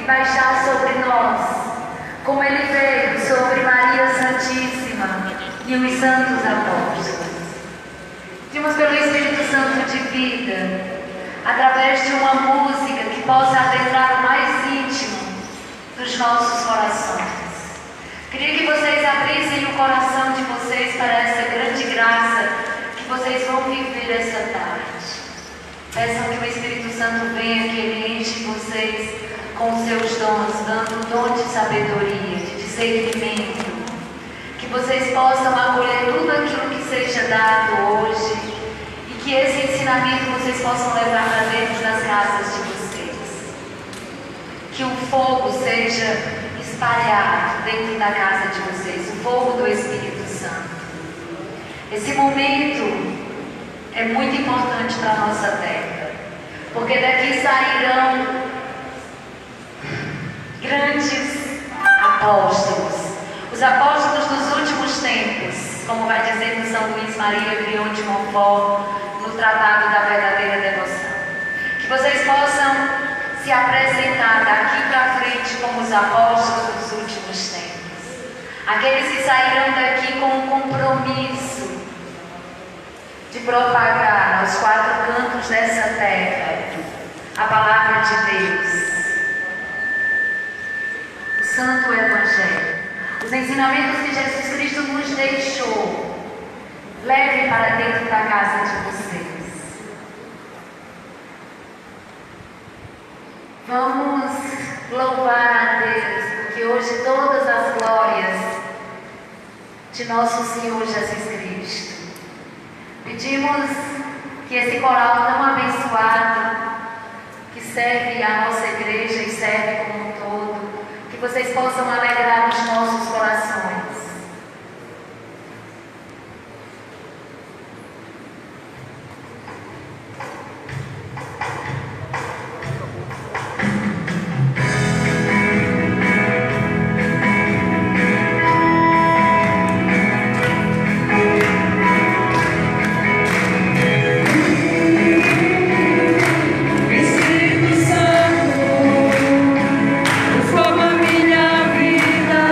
e baixar sobre nós, como ele veio sobre Maria Santíssima e os santos apóstolos. Pedimos pelo Espírito Santo de vida, através de uma música que possa adentrar o mais íntimo dos nossos corações. Queria que vocês abrissem o coração de vocês para essa grande graça que vocês vão viver essa tarde. Peçam que o Espírito Santo venha, que ele enche vocês com os seus dons, dando o dom de sabedoria, de discernimento, que vocês possam acolher tudo aquilo que seja dado hoje e que esse ensinamento vocês possam levar para dentro das casas de vocês. Que o fogo seja espalhado dentro da casa de vocês, o fogo do Espírito Santo. Esse momento é muito importante para a nossa terra, porque daqui sairão grandes apóstolos, os apóstolos dos últimos tempos, como vai dizer no São Luís Maria Grion de Montfort, no Tratado da Verdadeira Devoção. Que vocês possam se apresentar daqui para frente como os apóstolos dos últimos tempos, aqueles que sairão daqui com um compromisso de propagar aos quatro cantos dessa terra a palavra de Deus, o Santo Evangelho, os ensinamentos que Jesus Cristo nos deixou. Leve para dentro da casa de vocês. Vamos louvar a Deus, porque hoje todas as glórias de nosso Senhor Jesus Cristo. Pedimos que esse coral tão abençoado, que serve a nossa igreja e serve como um todo, que vocês possam alegrar os nossos corações. Espírito Santo, transforma minha vida.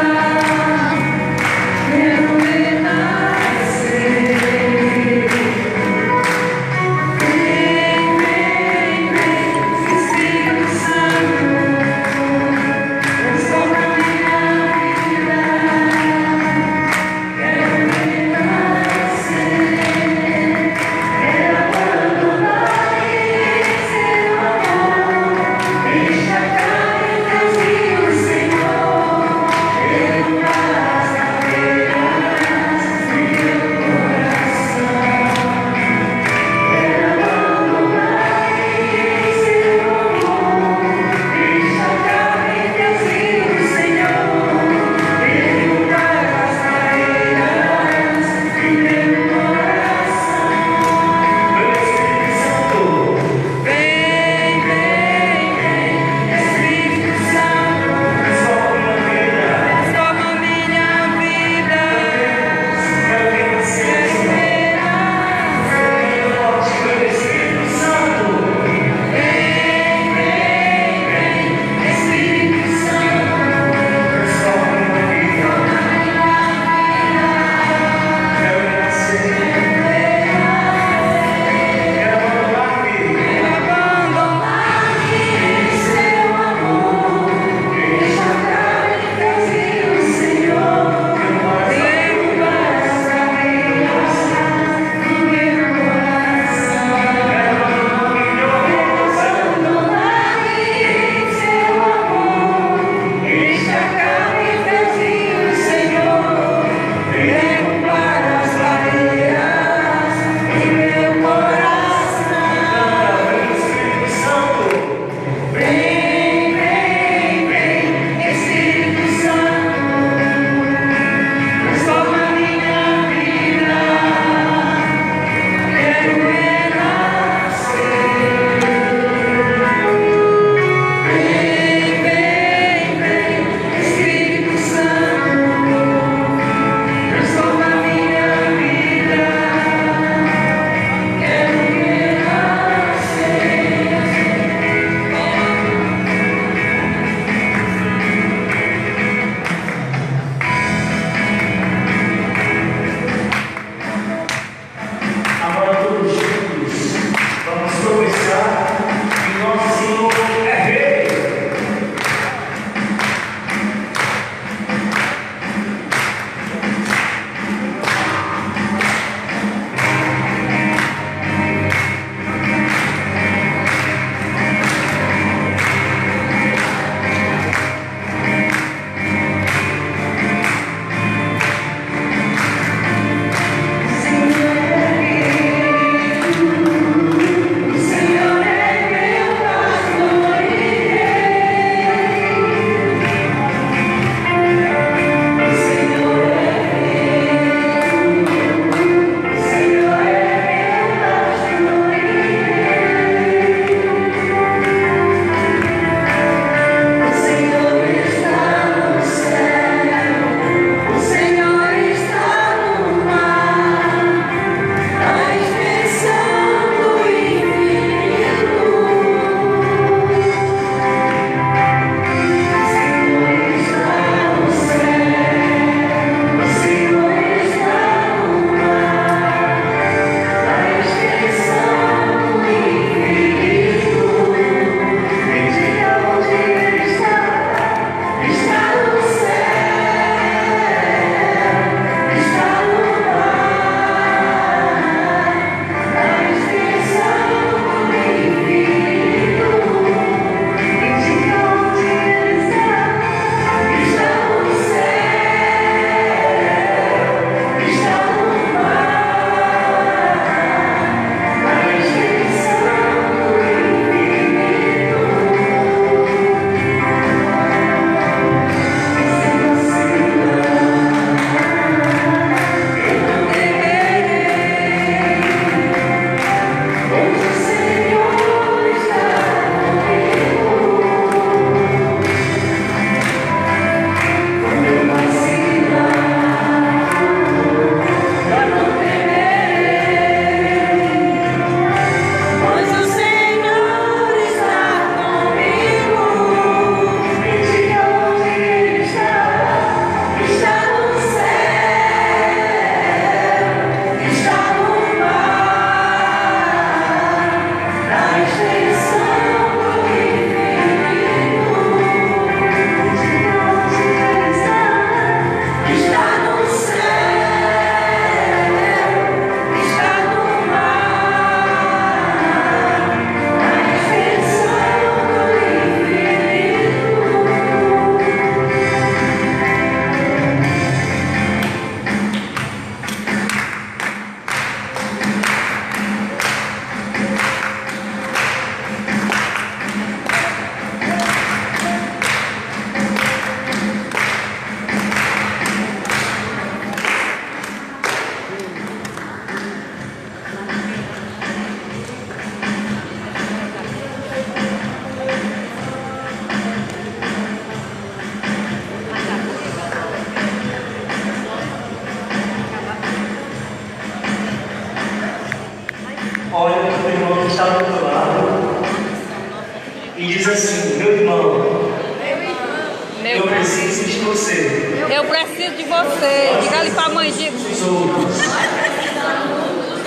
Eu preciso de você. Eu preciso de você. Diga ali pra mãe, diga. Os outros.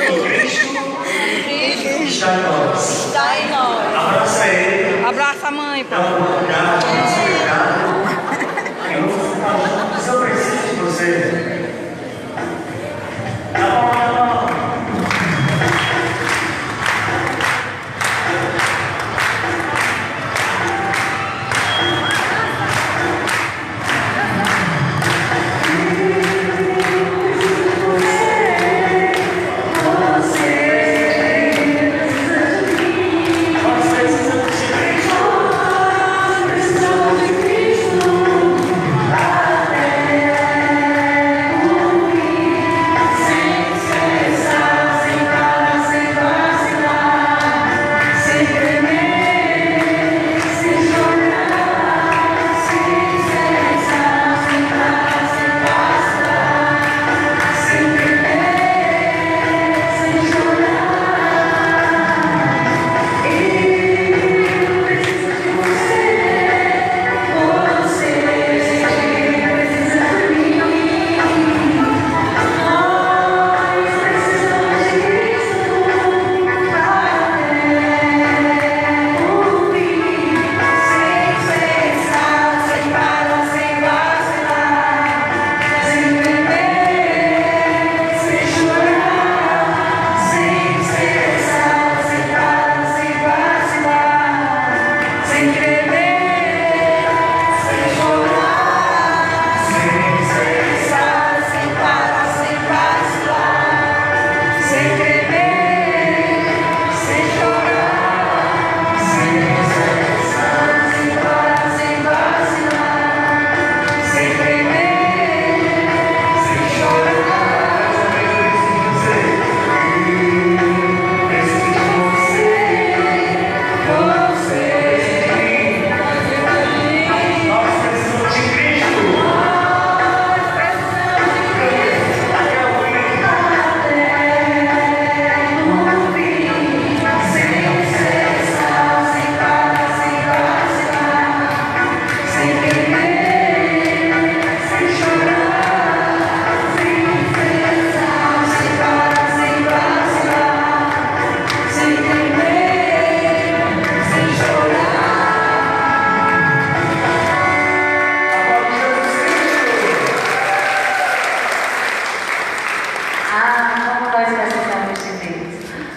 O Cristo está em nós. Está em nós. Abraça ele. Abraça a mãe, Dá pai. uma oportunidade, mas eu preciso de você.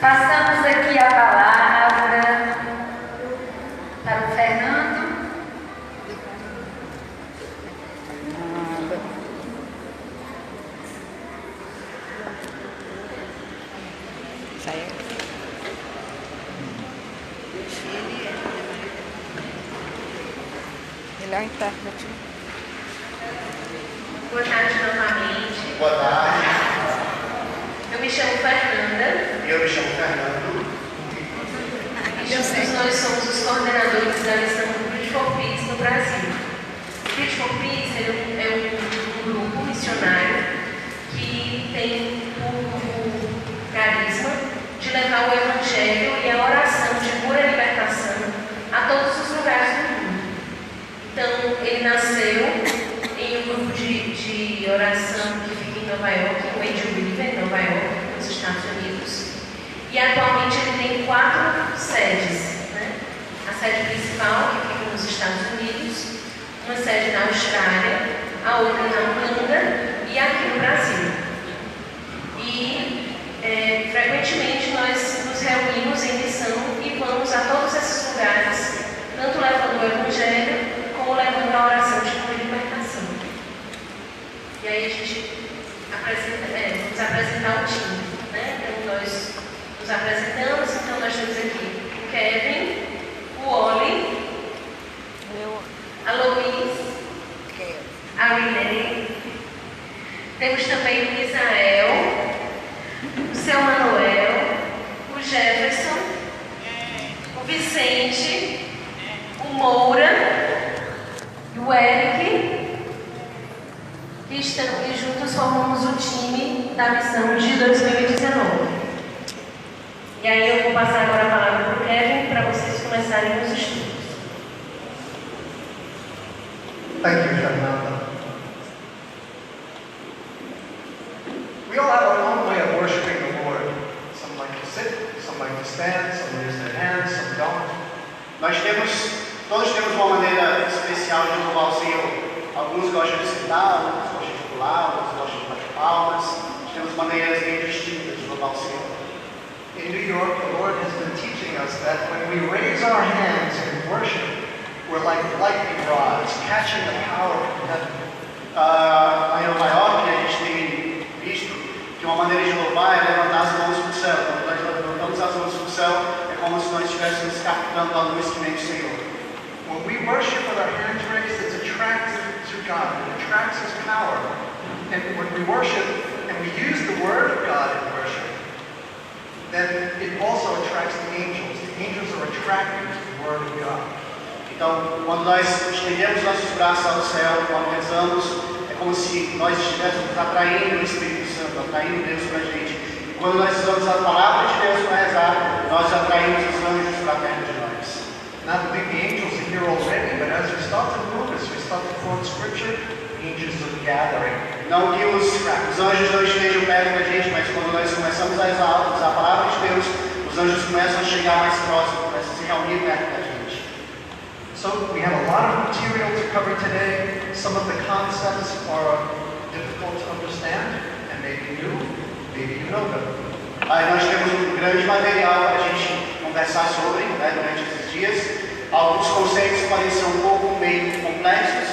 Passamos aqui a palavra para o Fernando. Ele é o intérprete. Boa tarde novamente. Boa tarde, Eu me chamo Fernanda. eu me chamo Fernando. E juntos nós somos os coordenadores da missão do Beautiful Peace no Brasil. O Beautiful Peace é um grupo missionário que tem o carisma de levar o Evangelho e a oração de pura libertação a todos os lugares do mundo. Então, ele nasceu em um grupo de oração que fica em Nova York, em Wade River, em Nova York, nos Estados Unidos. E atualmente ele tem 4 sedes, né? A sede principal, que fica nos Estados Unidos, uma sede na Austrália, a outra na Holanda e aqui no Brasil. E frequentemente nós nos reunimos em missão e vamos a todos esses lugares, tanto levando o Evangelho como levando a oração de pura libertação. E aí a gente vamos apresentar o time, né? Então nós nos apresentamos, então nós temos aqui o Kevin, o Oli, a Luiz, a Renee, temos também o Israel, o seu Manuel, o Jefferson, o Vicente, o Moura e o Eric, que juntos formamos o time da missão de 2019. E aí eu vou passar agora a palavra para o Kevin para vocês começarem os estudos. Thank you, Fernanda. We all have our own way of worshiping the Lord. Some like to sit, some like to stand, some use their hands, some don't. Todos temos uma maneira especial de louvar o Senhor. Alguns gostam de sentar, outros gostam de pular, outros gostam de bater palmas. Temos maneiras bem distintas de louvar o Senhor. In New York, the Lord has been teaching us that when we raise our hands in worship, we're like lightning rods, catching the power from heaven. Em Nova York, a gente tem visto que uma maneira de louvar é levantar as mãos para o céu. Quando nós levantamos as mãos para o céu, é como se nós estivéssemos captando a luz que vem do Senhor. When we worship with our hands raised, it's attractive to God. It attracts His power. And when we worship and we use the Word of God in worship, then it also attracts the angels. The angels are attracted to the Word of God. Então, quando nós estendemos nossos braços ao céu, quando rezamos, é como se nós estivéssemos atraindo o Espírito Santo, atraindo Deus para a gente. E quando nós usamos a palavra de Deus para rezar, nós atraímos os anjos para perto de nós. Not to think the angels are here already, but as we start to move, as we start to quote Scripture, angels are gathering. Não que os anjos não estejam perto da gente, mas quando nós começamos a usar a palavra de Deus, os anjos começam a chegar mais próximos, começam a se reunir perto da gente. So we have a lot of material to cover today. Some of the concepts are difficult to understand, and maybe you know them. Aí nós temos grande material para a gente conversar sobre, durante esses dias. Alguns conceitos podem ser um pouco meio complexos,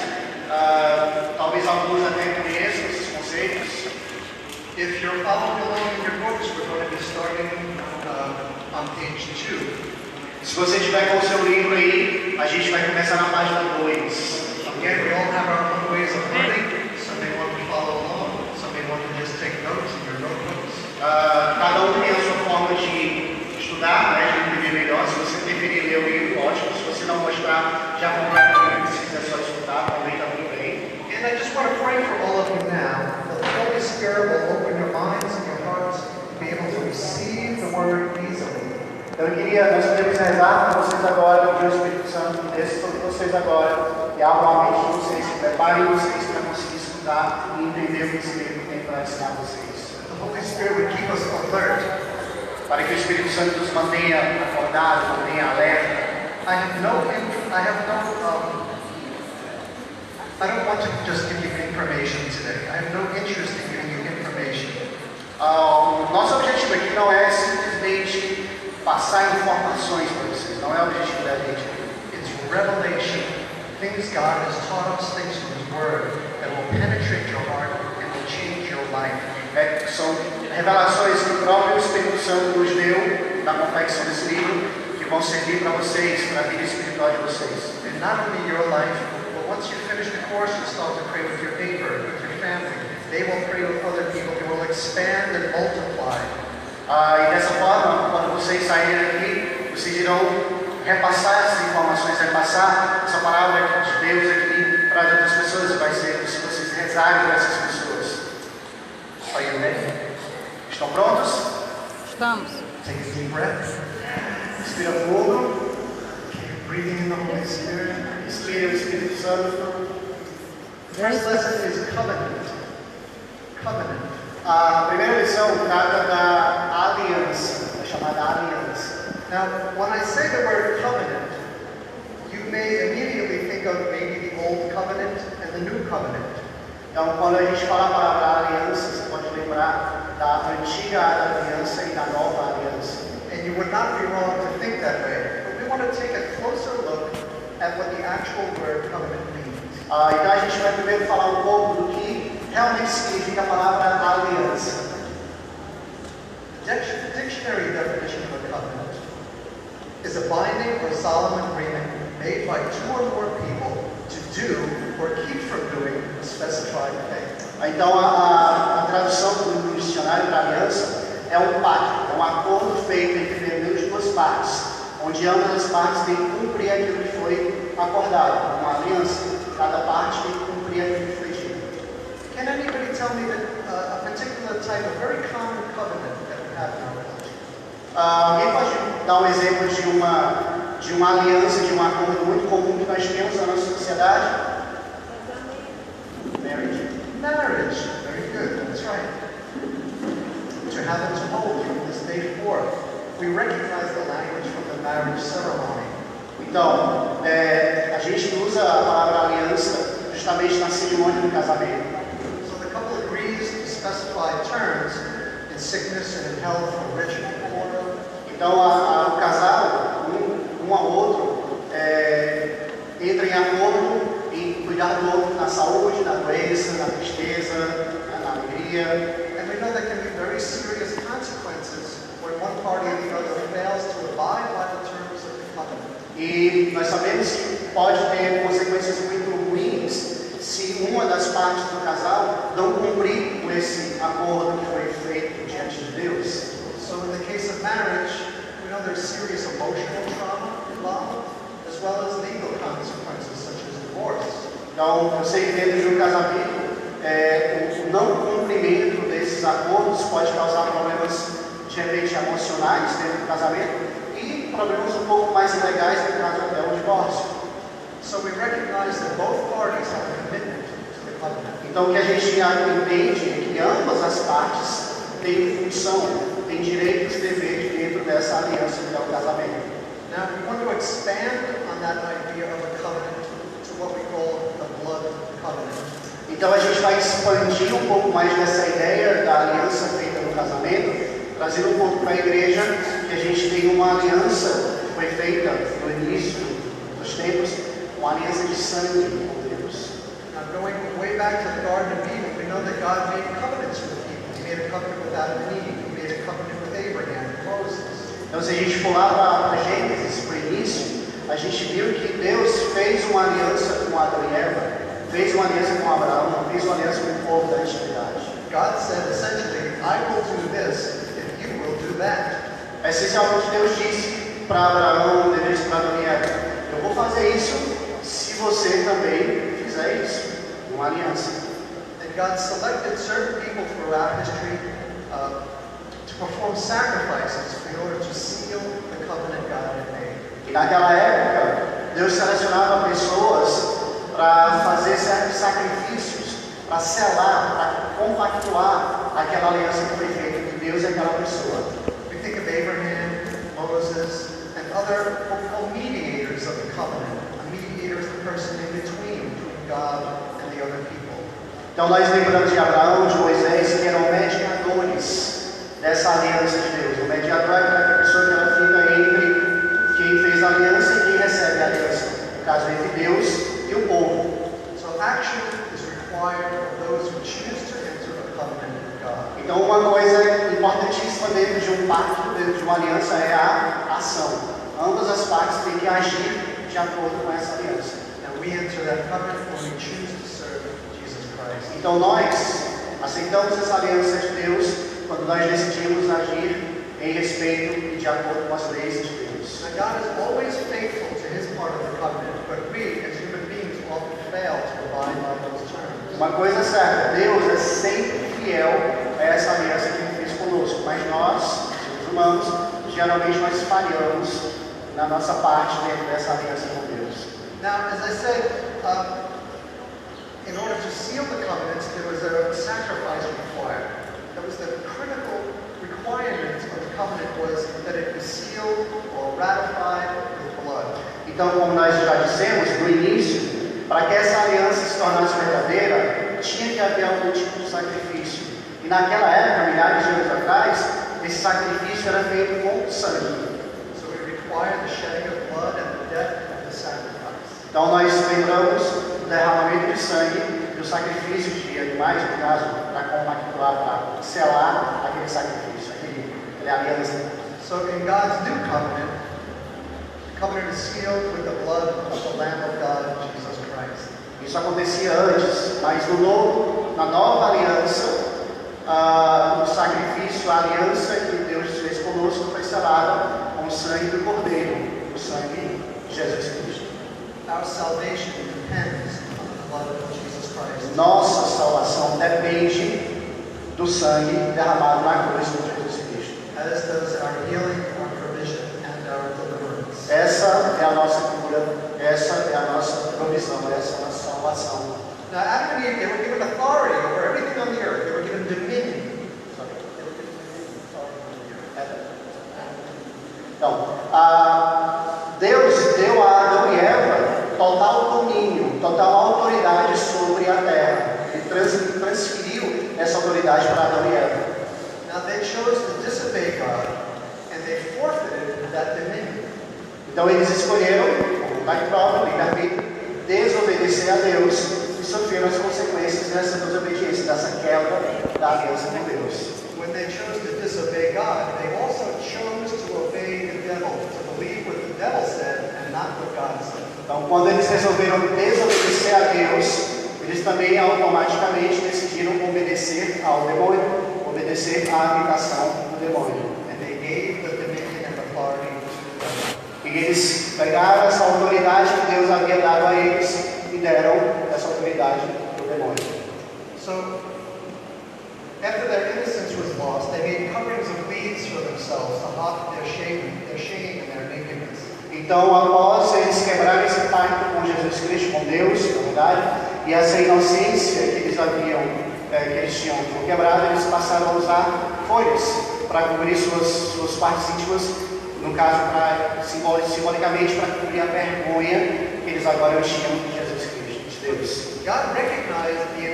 talvez alguns até conheçam esses conceitos. If you're following along in your books, we're going to be starting on page 2. Se você tiver com o seu livro aí, a gente vai começar na página 2. Again, we all have our own ways of learning. Some may want to follow along, some may want to just take notes in your notebooks. Cada um tem a sua forma de estudar, de entender melhor. Se você preferir ler o livro, ótimo. Se você não gostar, já comprar o livro. Se quiser só escutar, aproveita muito bem. And I just want to pray for all of you now, that the Holy Spirit will open your minds and your hearts to be able to receive the Word easily. Então nós queremos rezar para vocês agora, que o Espírito Santo desça sobre vocês agora, e abra a mente de vocês, preparem vocês para conseguir escutar e entender o que o Espírito tem para ensinar vocês. The Holy Spirit would keep us alert. Para que o Espírito Santo nos mantenha acordados, mantenha alerta. I don't want to just give you information today. I have no interest in giving you information. Nosso objetivo aqui não é simplesmente passar informações para vocês, não é o objetivo da gente. It's revelation. Things God has taught us, things from His Word that will penetrate your heart and will change your life. São revelações que o próprio Espírito Santo nos deu na confecção desse livro, que vão servir para vocês, para a vida espiritual de vocês. And not only your life, but once you finish the course, you start to pray with your neighbor, with your family. They will pray with other people. It will expand and multiply. E dessa forma, quando vocês saírem daqui, vocês irão repassar essas informações, repassar essa palavra de Deus aqui para as outras pessoas. E vai ser se vocês rezarem para essas pessoas. Are you ready? Estão prontos? Estamos. Take a deep breath. Respira fundo. Keep breathing in the Holy Spirit. Respira o Espírito Santo. The first lesson is covenant. Covenant. A primeira lição trata da aliança, da chamada aliança. Now, when I say the word covenant, you may immediately think of maybe the Old Covenant and the New Covenant. Então, quando a gente fala a palavra aliança, você pode lembrar da antiga aliança e da nova aliança. And you would not be wrong to think that way. But we want to take a closer look at what the actual word covenant means. Então, a gente vai primeiro falar um pouco do que realmente significa a palavra aliança. The dictionary definition of a covenant is a binding or solemn agreement made by two or more people to do or keep from doing a specified thing. Então, a tradução do dicionário para aliança é um pacto, é um acordo feito entre pelo menos duas partes, onde ambas as partes têm que cumprir aquilo que foi acordado. Uma aliança, cada parte tem que cumprir aquilo que foi dito. Can anybody tell me that a particular type, a very common covenant that we have in our religion? Alguém pode dar um exemplo de uma aliança, de um acordo muito comum que nós temos na nossa sociedade? a palavra aliança justamente na cerimônia do casamento. So the couple agrees to specify terms in sickness and in health, for rich and poor. Então, o casal, um ao outro, entra em acordo em cuidar do outro na saúde, na doença, na tristeza, na alegria. And we know there can be very serious consequences when one party or the other fails to abide by the terms of the covenant. E nós sabemos que pode ter consequências muito ruins se uma das partes do casal não cumprir com esse acordo que foi feito diante de Deus. So in the case of marriage, we know there's serious emotional trauma involved, as well as legal consequences such as divorce. Então, eu sei que dentro de um casamento, o não cumprimento desses acordos pode causar problemas, de repente, emocionais dentro do casamento e problemas um pouco mais legais, no caso até o divórcio. So we recognize that both parties have a commitment to the covenant. Então, o que a gente entende é que ambas as partes têm função, têm direitos e deveres dentro dessa aliança que é o casamento. Now, we want to expand on that idea of a covenant to what we call the blood covenant. Então, a gente vai expandir um pouco mais dessa ideia da aliança feita no casamento, trazendo um pouco para a igreja que a gente tem uma aliança que foi feita no início dos tempos, uma aliança de sangue com Deus. Now, going way back to the Garden of Eden, we know that God made covenants with people. He made a covenant with Adam and Eve. He made a covenant with Abraham and Moses. Então, se a gente pular para Gênesis, para o início, a gente viu que Deus fez uma aliança com Adão e Eva, fez uma aliança com Abraão, fez uma aliança com o povo da antiguidade. God said essentially, I will do this if you will do that. Essencialmente, Deus disse para Abraão, Deus disse para Adão e Eva, eu vou fazer isso se você também fizer isso. Uma aliança. And God selected certain people throughout history to perform sacrifices in order to seal the covenant God had made. E naquela época, Deus selecionava pessoas para fazer certos sacrifícios, para selar, para compactuar aquela aliança que foi feita entre Deus e aquela pessoa. We think of Abraham, Moses, and other what we call mediators of the covenant. A mediator is the person in between God and the other people. Então nós lembramos de Abraão, de Moisés, que eram mediadores dessa aliança de Deus. O mediador é aquela pessoa que ela fica entre quem fez a aliança e quem recebe a aliança. No caso, entre Deus e o povo. So action is required of those who choose to enter a covenant with God. Então uma coisa importantíssima dentro de um pacto, dentro de uma aliança, é a ação. Ambas as partes têm que agir de acordo com essa aliança. And we enter that covenant when we choose to serve Jesus Christ. Então nós aceitamos essa aliança de Deus quando nós decidimos agir em respeito e de acordo com as leis de Deus. Now God is always faithful to his part of the covenant, but we as human beings often fail to abide by those terms. Uma coisa é certa, Deus é sempre fiel a essa aliança que Ele fez conosco, mas nós, seres humanos, geralmente nós falhamos na nossa parte dentro dessa aliança com Deus. Now, as I said, in order to seal the covenants, there was a sacrifice required. That was the critical requirement of the covenant, was that it be sealed or ratified with blood. Então, como nós já dissemos no início, para que essa aliança se tornasse verdadeira, tinha que haver algum tipo de sacrifício. E naquela época, milhares de anos atrás, esse sacrifício era feito com sangue. So it required the shedding of blood and the death of the sacrifice. Então nós lembramos do derramamento de sangue e o sacrifício de animais, no caso, para compactuar, para selar aquele sacrifício, aquele aliança. So in God's new covenant, the covenant is sealed with the blood of the Lamb of God, Jesus Christ. Isso acontecia antes, mas na nova aliança, o sacrifício, a aliança que Deus fez conosco foi selada com o sangue do Cordeiro, o sangue de Jesus Cristo. Our salvation depends on the blood of Jesus Christ. Nossa salvação depende do sangue derramado na cruz de Jesus Cristo. As does our healing, our provision, and our deliverance. Essa é a nossa cura, essa é a nossa provisão, essa é a nossa salvação. Now, Adam and Eve, they were given authority over everything on the earth. They were given dominion. They were given authority over the earth. Então, Deus deu a Adão e Eva total domínio total autoridade sobre a terra. Ele transferiu essa autoridade para Adão e Eva. Now they chose to disobey God, and they forfeited that dominion. Então eles escolheram, com vontade própria, livre-arbítrio, desobedecer a Deus e sofreram as consequências dessa desobediência, dessa quebra da aliança com Deus. When they chose to disobey God, they also chose to obey the devil, to believe what the devil said and not what God said. Então, quando eles resolveram desobedecer a Deus, eles também automaticamente decidiram obedecer ao demônio, obedecer à imitação do demônio. And they gave the dominion and authority to the devil. E eles pegaram essa autoridade que Deus havia dado a eles e deram essa autoridade ao demônio. So, after their innocence was lost, they made coverings of weeds for themselves to hide their shame and their nakedness. Então, após eles quebrarem esse pacto com Jesus Cristo, com Deus, na verdade, e essa inocência que eles haviam, que eles tinham quebrado, eles passaram a usar folhas para cobrir suas partes íntimas, no caso, simbolicamente, para cobrir a vergonha que eles agora tinham de Jesus Cristo, de Deus. God recognized the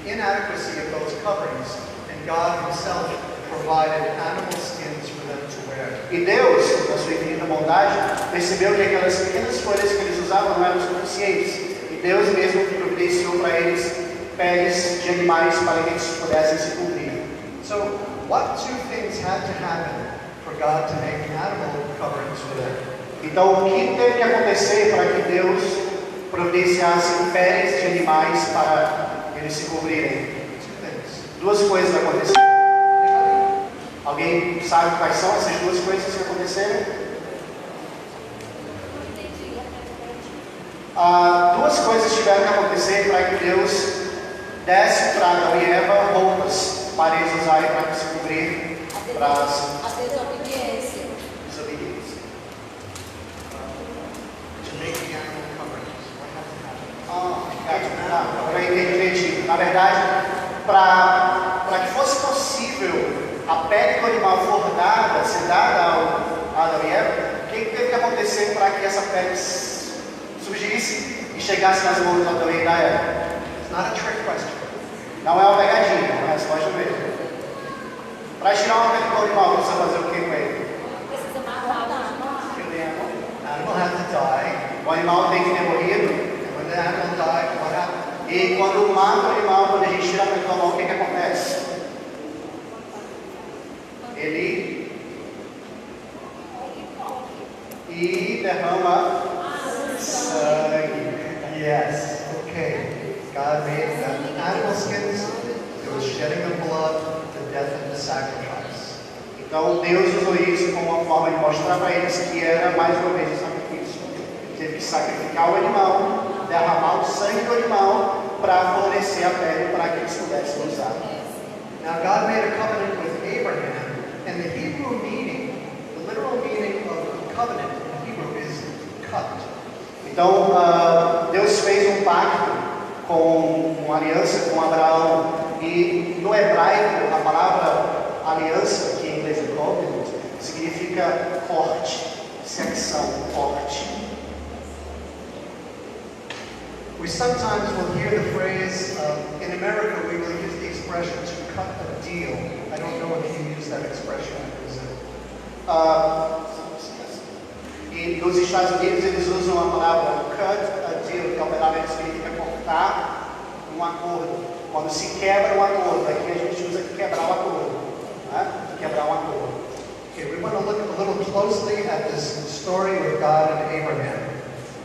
inadequacy of those coverings, and God Himself provided animal skins for them to wear. E Deus, na sua infinita bondade, percebeu que aquelas pequenas folhas que eles usavam não eram suficientes. E Deus mesmo providenciou para eles peles de animais para que eles pudessem se cobrir. So, what two things had to happen for God to make animal coverings for them? Então, o que teve que acontecer para que Deus providenciasse peles de animais para eles se cobrirem? Two things. Duas coisas aconteceram. Alguém sabe quais são essas duas coisas que aconteceram? Duas coisas tiveram que acontecer para que Deus desse para Adão e Eva roupas para eles usarem para se cobrir para A desobediência. desobediência. To make the animal coverings, what had to happen? Para entender, na verdade, para que fosse possível a pele do animal for dada, ser dada a Adão e Eva, o que teve que acontecer para que essa pele surgisse e chegasse nas mãos de Adão e da Eva? It's not a trick question. Não é uma pegadinha, é uma resposta mesmo. Para tirar uma pele do animal, precisa fazer o que com ele? Precisa matar. Animal had to die, O animal tem que ter morrido. and when the animal died, what happened? E quando mata o animal, quando a gente tira a pele do animal, o que acontece? Ele derrama sangue. Yes. Okay. God made the animal skins. There was shedding of blood, the death of the sacrifice. Então Deus usou isso como uma forma de mostrar para eles que era mais uma vez o sacrifício. Ele teve que sacrificar o animal, derramar o sangue do animal para fornecer a pele para que eles pudessem usar. Now God made a covenant with Abraham, and the Hebrew meaning, the literal meaning of covenant in Hebrew is cut. Então Deus fez um pacto com uma aliança com Abraão, e no hebraico a palavra aliança, que em inglês é covenant, significa corte, secção, corte. We sometimes will hear the phrase, in America we will use the expression to cut a deal. I don't know if you use that expression in Brazil. E nos Estados Unidos eles usam a palavra cut a deal, que literalmente significa cortar um acordo. Quando se quebra um acordo, aqui a gente usa quebrar o acordo. Né? Quebrar um acordo. Okay, we want to look a little closely at this story with God and Abraham.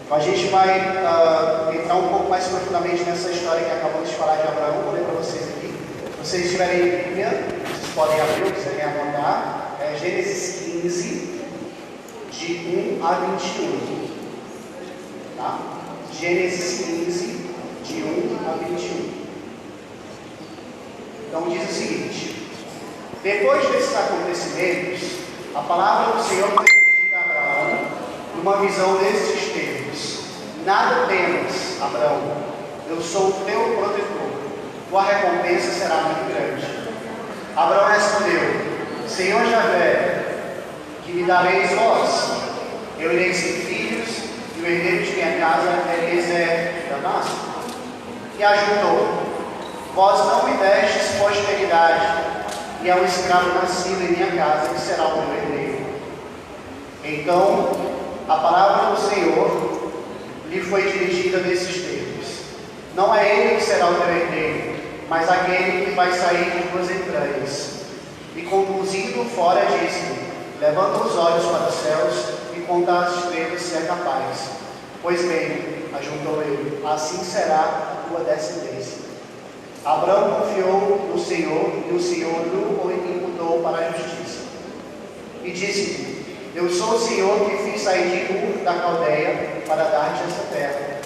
Então a gente vai entrar um pouco mais profundamente nessa história que acabamos de falar de Abraão. Vou ler para vocês aqui. Se vocês tiverem Bíblia, vocês podem abrir ou quiserem anotar. É Gênesis 15, de 1 a 21. Tá? Gênesis 15, de 1 a 21. Então diz o seguinte: depois desses acontecimentos, a palavra do Senhor foi dirigida a Abraão numa visão destes termos: nada temas, Abraão, eu sou o teu protetor, tua recompensa será muito grande. Abraão respondeu: Senhor Javé, que me dareis vós? Eu irei sem filhos, e o herdeiro de minha casa é Eliezer e ajudou: vós não me destes posteridade, e é um escravo nascido em minha casa que será o meu herdeiro. Então a palavra do Senhor lhe foi dirigida nesses termos: não é ele que será o teu herdeiro, mas aquele que vai sair de tuas entranhas. E conduzindo fora disse-lhe: levanta os olhos para os céus e conta as estrelas, se é capaz. Pois bem, ajuntou ele, assim será a tua descendência. Abraão confiou no Senhor, e o Senhor o imputou para a justiça. E disse-lhe: eu sou o Senhor que fiz sair de Ur da Caldeia para dar-te esta terra.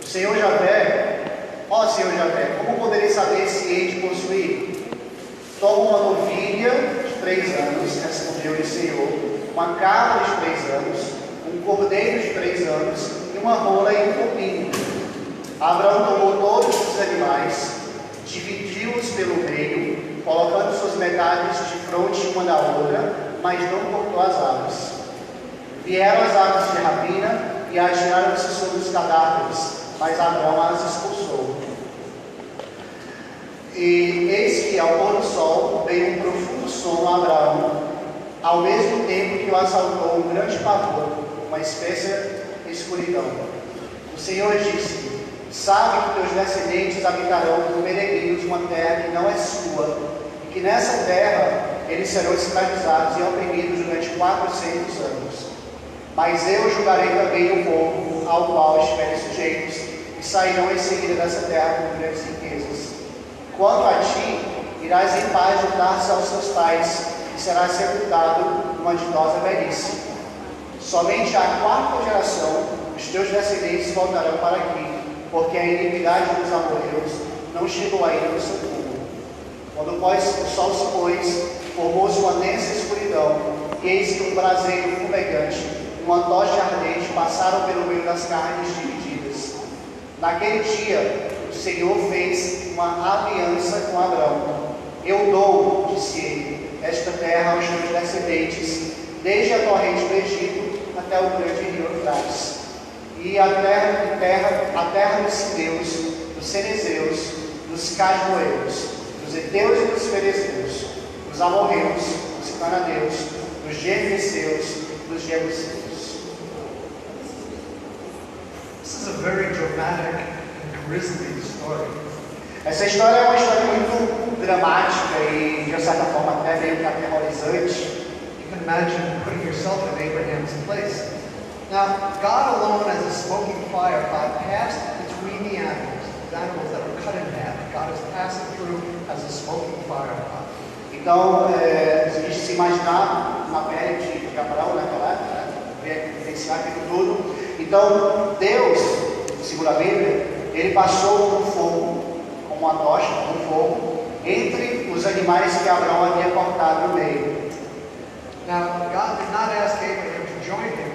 O Senhor Javé, ó Senhor Javé, como poderei saber se hei de possuir? Toma uma novilha de 3 anos, respondeu-lhe o Senhor, uma cabra de 3 anos, um cordeiro de 3 anos, e uma rola e um copinho. Abraão tomou todos os animais, dividiu-os pelo meio, colocando suas metades de fronte uma da outra, mas não cortou as aves. Vieram as aves de rapina e atiraram-se sobre os cadáveres, mas Abraão as expulsou. E eis que ao pôr do sol veio um profundo sono a Abraão, ao mesmo tempo que o assaltou um grande pavor, uma espécie de escuridão. O Senhor disse: sabe que teus descendentes habitarão como peregrinos uma terra que não é sua, e que nessa terra eles serão escravizados e oprimidos durante 400 anos. Mas eu julgarei também o povo ao qual estiverem sujeitos, e sairão em seguida dessa terra com grandes riquezas. Quanto a ti, irás em paz juntar-se aos teus pais, e serás sepultado numa ditosa velhice. Somente à 4ª geração os teus descendentes voltarão para aqui, porque a iniquidade dos amorreus não chegou ainda no seu túmulo. Quando pois o sol se pôs, formou-se uma densa escuridão, e eis que um braseiro fumegante e uma tocha ardente passaram pelo meio das carnes divididas. Naquele dia, o Senhor fez uma aliança com Abraão. Eu dou, disse ele, esta terra aos teus descendentes, desde a torrente do Egito até o grande rio Eufrates. E a terra dos Sineus, dos Cenezeus, dos Casmoeus, dos Heteus e dos Ferezeus, dos Amorreus, dos Cananeus, dos Jebuseus, dos Jebuseus. This is a very dramatic and grisly story. Essa história é uma história muito dramática e, de certa forma, até meio que aterrorizante. You can imagine putting yourself in Abraham's place. Now, God alone as a smoking fire passed between the animals that were cut in half. God is passing through as a smoking fire pot. Então, a gente se imaginar na pele de Abraão naquela época, vivenciar aquilo tudo. Então, Deus, segundo a Bíblia, ele passou um fogo, como uma tocha, um fogo, entre os animais que Abraão havia cortado no meio. Now, God did not ask Abraham to join him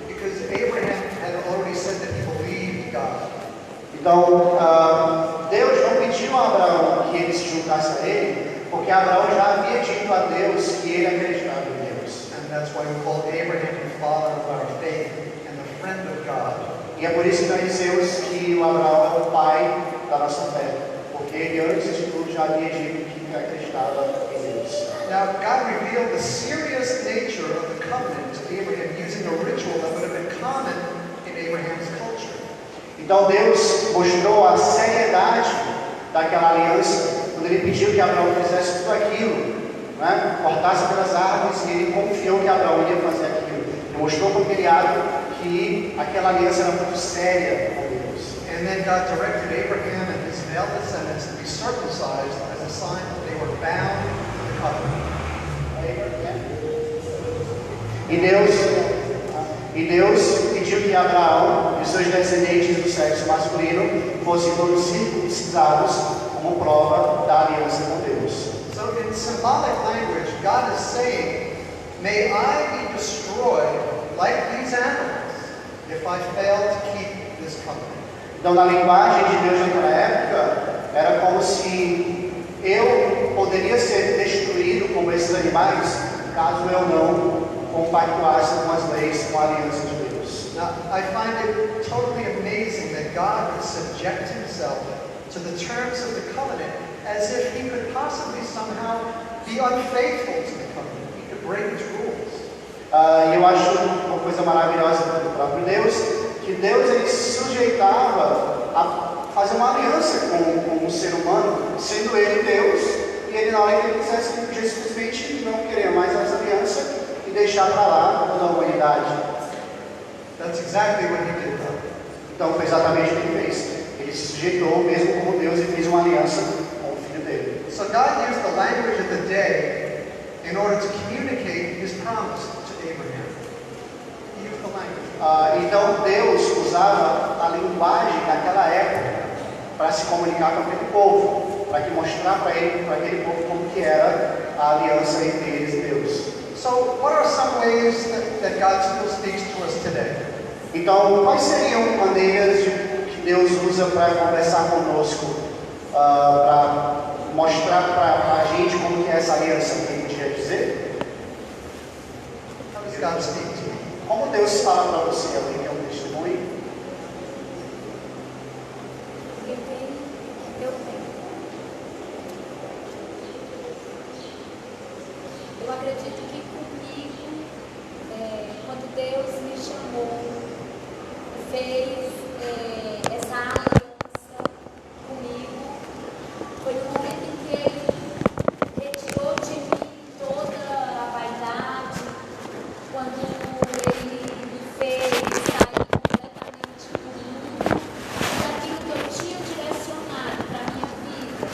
because Abraham had already said that he believed God. Então, Deus não pediu a Abraão que ele se juntasse a ele, porque Abraão já havia dito a Deus que ele acreditava em Deus. And that's why we call Abraham the father of our faith and the friend of God. E é por isso que nós dizemos que o Abraão é o pai da nossa fé, porque ele antes de tudo já havia dito que acreditava em Deus. Now, God revealed the serious nature of the covenant to Abraham using a ritual that would have been common in Abraham's culture. Então Deus mostrou a seriedade daquela aliança quando ele pediu que Abraão fizesse tudo aquilo, né? Cortasse pelas árvores, e ele confiou que Abraão ia fazer aquilo. Ele mostrou para o criado que aquela aliança era muito séria com Deus. And then God directed Abraham and his male descendants to be circumcised as a sign that they were bound to the covenant. E Deus pediu que Abraão e seus descendentes do sexo masculino fossem todos circuncidados como prova da aliança com Deus. So in symbolic language, God is saying, may I be destroyed like these animals if I fail to keep this covenant. Então, na linguagem de Deus naquela época, era como se eu poderia ser destruído como esses animais, caso eu não compactuasse com as leis, com a aliança de Deus. Now, I find it totally amazing that God would subject himself to the terms of the covenant as if he could possibly somehow be unfaithful to the covenant. He could break its rules. Eu acho uma coisa maravilhosa do próprio Deus, que Deus ele se sujeitava a fazer uma aliança com o ser humano, sendo ele Deus, e ele na hora que ele quisesse simplesmente não querer mais essa aliança e deixar para lá toda a humanidade. That's exactly what he did, though. Então foi exatamente o que ele fez. Ele se sujeitou mesmo como Deus e fez uma aliança com o filho dele. So God used the language of the day in order to communicate his promise to Abraham. He used the language. Então Deus usava a linguagem naquela época para se comunicar com aquele povo, para que mostrar para aquele povo como que era a aliança entre eles e Deus. So what are some ways that God still speaks to us today? Então, quais seriam maneiras que Deus usa para conversar conosco, para mostrar para a gente como que é essa aliança que ele podia dizer? How does God speak to you? Como Deus fala para você, alguém que é um testemunho? Eu acredito que comigo, quando Deus me chamou, fez essa aliança comigo, foi no momento em que Ele retirou de mim toda a vaidade, quando Ele me fez sair completamente do mundo, daquilo que eu tinha direcionado para a minha vida.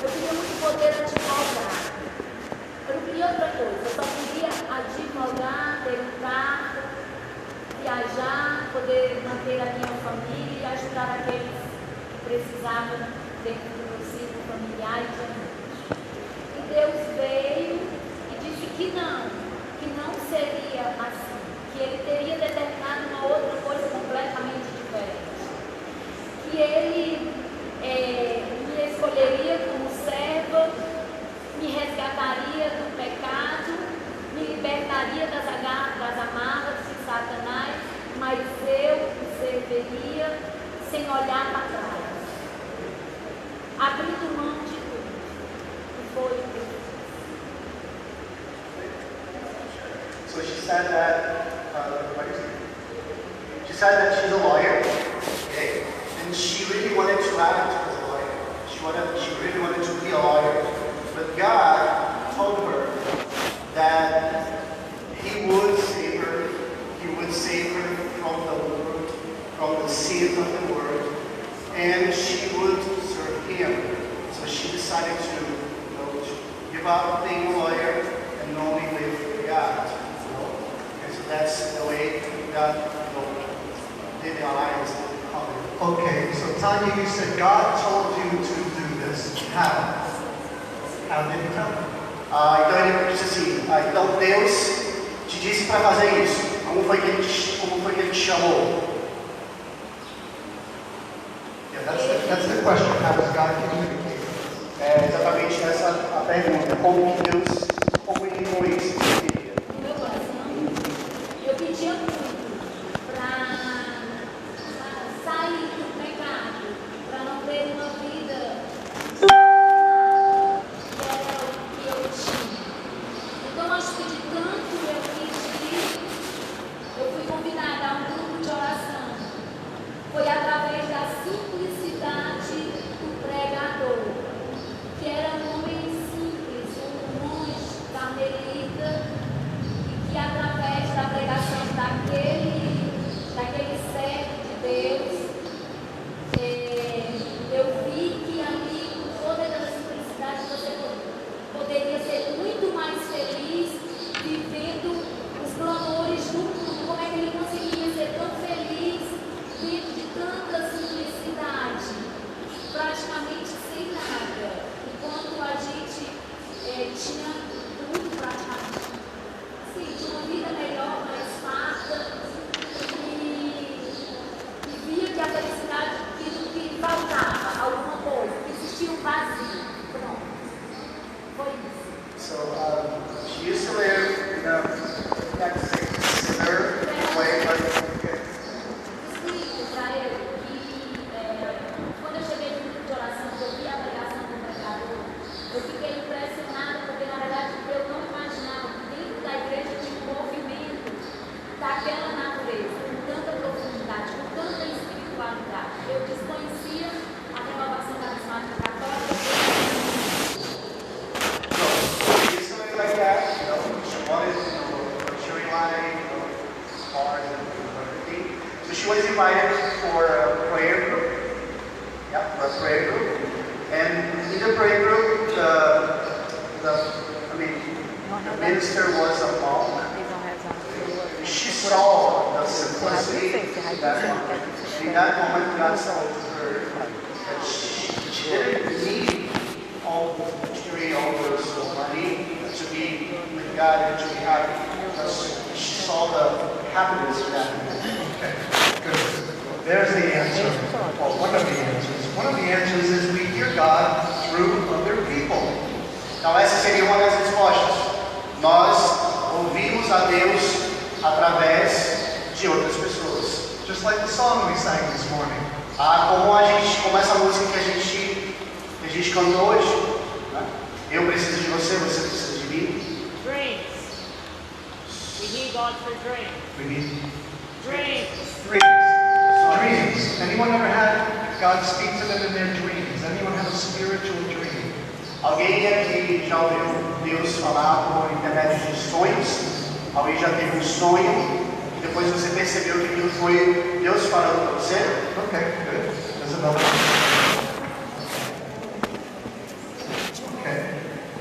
Eu queria muito poder advogar. Eu não queria outra coisa, eu só queria advogar, ter um carro, viajar, poder manter a minha família e ajudar aqueles que precisavam dentro do meu ciclo familiar e de amigos. E Deus veio e disse que não seria assim, que Ele teria determinado uma outra coisa completamente diferente. Que Ele me escolheria como serva, me resgataria do pecado, me libertaria das amarras de Satanás, mas eu o serviria sem olhar para trás, abrindo mão de tudo. E foi o que eu fiz. So she said that she's a lawyer, okay, and she really wanted to act as a lawyer. She really wanted to be a lawyer. But God told her that He would save her. He would save her from the world, from the sins of the world, and she would serve Him. So she decided to give up being a lawyer and only live for God. And so that's the way God did the alliance. Okay, so Tanya, you said God told you to do this. How? How did He tell you? Então ele disse assim, então Deus te disse para fazer isso. Como foi que ele te chamou? Yeah, that's the question. How does God communicate? É exatamente essa a pergunta. Como que Deus comunicou isso? No meu coração, eu pedia muito para sair do pecado, para não ter uma vida que era o que eu tinha. Então, acho que de tanto eu pedir, eu fui convidada a um grupo de oração. Foi através da simplicidade do pregador, que era um homem simples, um monge carmelita, her that she didn't need all those money to be with God and to be happy, because she saw the happiness in that. Okay, good. There's the answer. Well, one of the answers. One of the answers is we hear God through other people. Então essa seria uma das respostas. Nós ouvimos a Deus através de outras pessoas. Just like the song we sang this morning. Como essa música que a gente cantou hoje. Né? Eu preciso de você, você precisa de mim. Dreams. We need God for dreams. We need Dreams. dreams. Anyone ever had God speak to them in their dreams? Anyone have a spiritual dream? Alguém aqui já ouviu Deus falar por intermédio de sonhos? Alguém já teve um sonho e depois você percebeu que aquilo foi Deus falando para você? Okay, good. There's another one. Okay.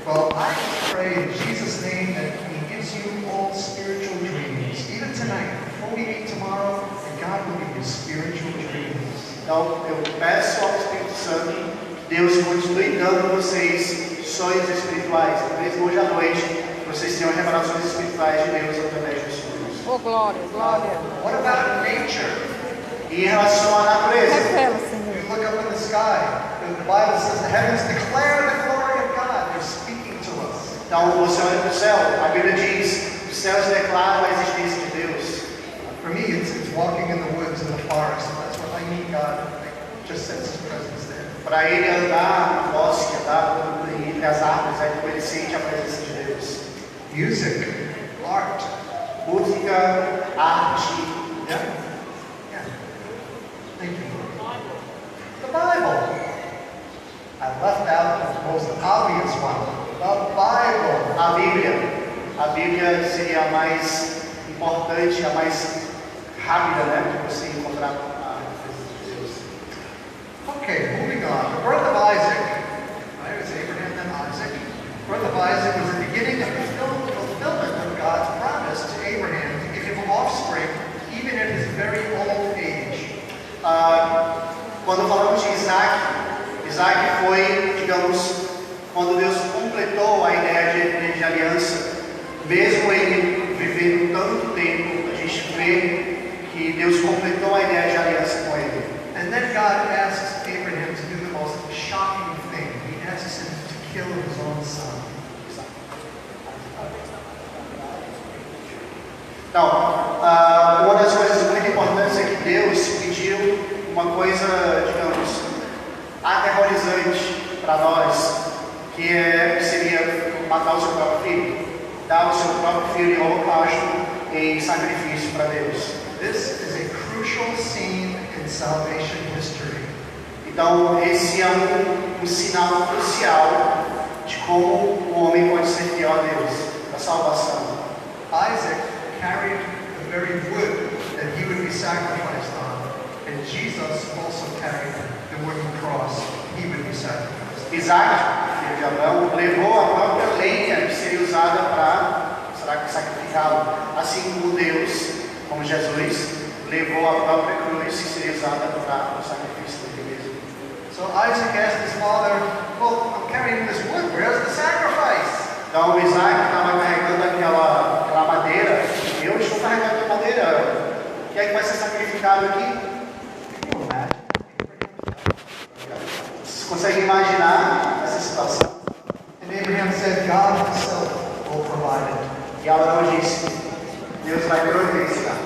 Well, I pray in Jesus' name that He gives you all spiritual dreams. Even tonight, before we meet tomorrow, that God will give you spiritual dreams. Então, eu peço ao Espírito Santo que Deus continue dando a vocês sonhos espirituais. Mesmo hoje à noite, vocês tenham revelações espirituais de Deus através dos sonhos. Oh, glória, glória. What about nature? E em relação à natureza, Revela, Senhor. You look up in the sky, and the Bible says the heavens declare the glory of God. They're speaking to us. então você olha para o céu, a Bíblia diz, os céus declaram a existência de Deus. For me, it's walking in the woods in the forest. That's what I need God. I just sense His presence there. Para ele andar no bosque, andar entre as árvores, aí ele sente a presença de Deus. Music, art. Música, arte, Yeah. Yeah. Thank you. The Bible. I left out the most obvious one. The Bible. a Bíblia. A Bíblia seria a mais importante, a mais rápida, né, de você encontrar a presença de Deus. Okay, moving on. The birth of Isaac. Right, it was Abraham and Isaac. The birth of Isaac was the beginning of the fulfillment of God's promise to Abraham to give him offspring, even at his very old age. Quando falamos de Isaac, Isaac foi, digamos, quando Deus completou a ideia de aliança, mesmo ele vivendo tanto tempo, a gente vê que Deus completou a ideia de aliança com ele. And then God asks Abraham to do the most shocking thing. He asks him to kill his own son. Então, uma das coisas muito importantes é que Deus pediu uma coisa, digamos, aterrorizante para nós, que seria matar o seu próprio filho, dar o seu próprio filho em holocausto em sacrifício para Deus. This is a crucial scene in salvation history. Então, esse é um sinal crucial de como o homem pode ser fiel a Deus, da salvação. Isaac carried the very wood that he would be sacrificed on, and Jesus also carried the wooden cross he would be sacrificed. Isaac, filho de Abraão, levou a própria lenha que seria usada para sacrificá-lo, assim como Deus, como Jesus, levou a própria cruz que seria usada para o sacrifício dele mesmo. So Isaac asked his father, well, I'm carrying this wood, where's the sacrifice? Então Isaac estava carregando aquela madeira, e eu estou carregando a madeira, o que é que vai ser sacrificado aqui? Vocês conseguem imaginar essa situação? And Abraham said, God himself will provide it. E Abraão disse, Deus vai providenciar.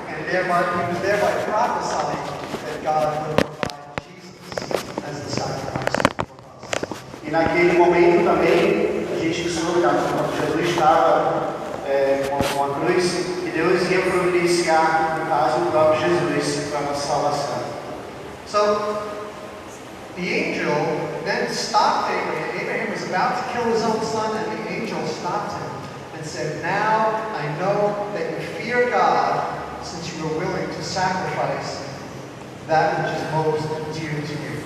And thereby, he was thereby prophesying that God will provide Jesus as the sacrifice for us. E naquele momento também, a gente soube, quando Jesus estava com a cruz, que Deus ia providenciar, no caso, o próprio Jesus para a nossa salvação. So, the angel then stopped Abraham. Abraham was about to kill his own son, and the angel stopped him and said, now I know that you fear God, since you are willing to sacrifice that which is most dear to you.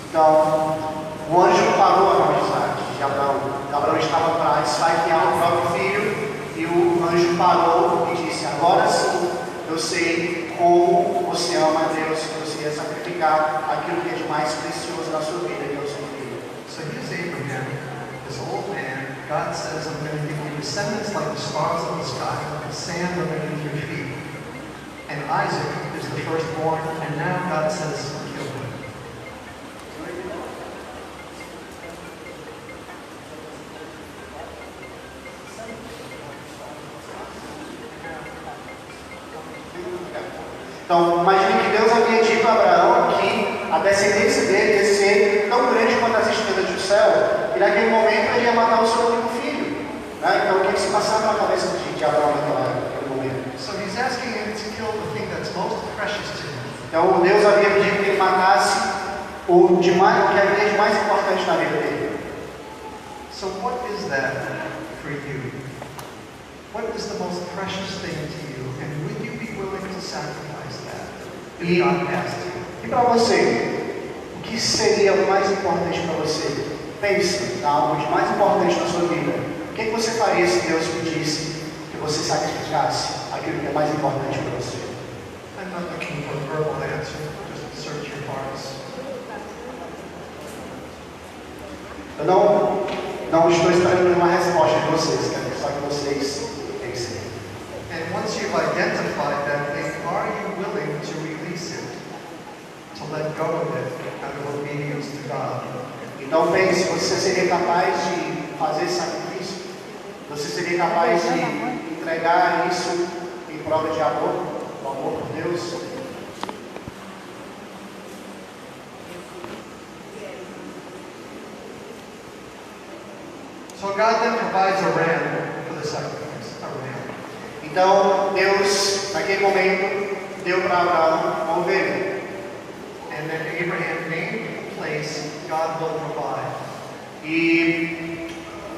Então, o anjo parou a mão de Isaac, de Abraão. Abraão estava para esfaquear o próprio filho, e o anjo parou e disse, agora sim, eu sei como você ama a Deus, que você você a sacrificar aquilo que é de mais precioso na sua vida, que é o seu filho. So here's Abraham, this old man. God says, I'm going to give you descendants like the stars of the sky, like the sand underneath your feet. And Isaac is the firstborn, and now God says, kill him. Então, imagine que Deus havia dito a Abraão que a descendência dele ia ser tão grande quanto as estrelas do céu, e naquele momento ele ia matar o seu único filho. Né? Então, o que se passava na cabeça de Abraão naquele momento? So he's asking him to kill the thing that's most precious to him. Então, Deus havia pedido que ele matasse o que havia de mais importante na vida dele. So what is that for you? What is the most precious thing to you? And would you be willing to sacrifice that if God asked you? E para você, o que seria o mais importante para você? Pense em algo de mais importante na sua vida. O que você faria se Deus pedisse que você sacrificasse aquilo que é mais importante para você? I'm not looking for a verbal answer. Just search your hearts. Eu não estou esperando nenhuma resposta de vocês, quero só que vocês pensem. And once you've identified that thing, are you willing to release it? To let go of it out of obedience to God? Então pense, você seria capaz de fazer esse sacrifício? Você seria capaz de entregar isso em prova de amor? O amor por Deus? So God then provides a ram for the sacrifice. A ram. Então Deus, naquele momento, deu para Abraão uma ovelha. And then Abraham named the place God will provide. E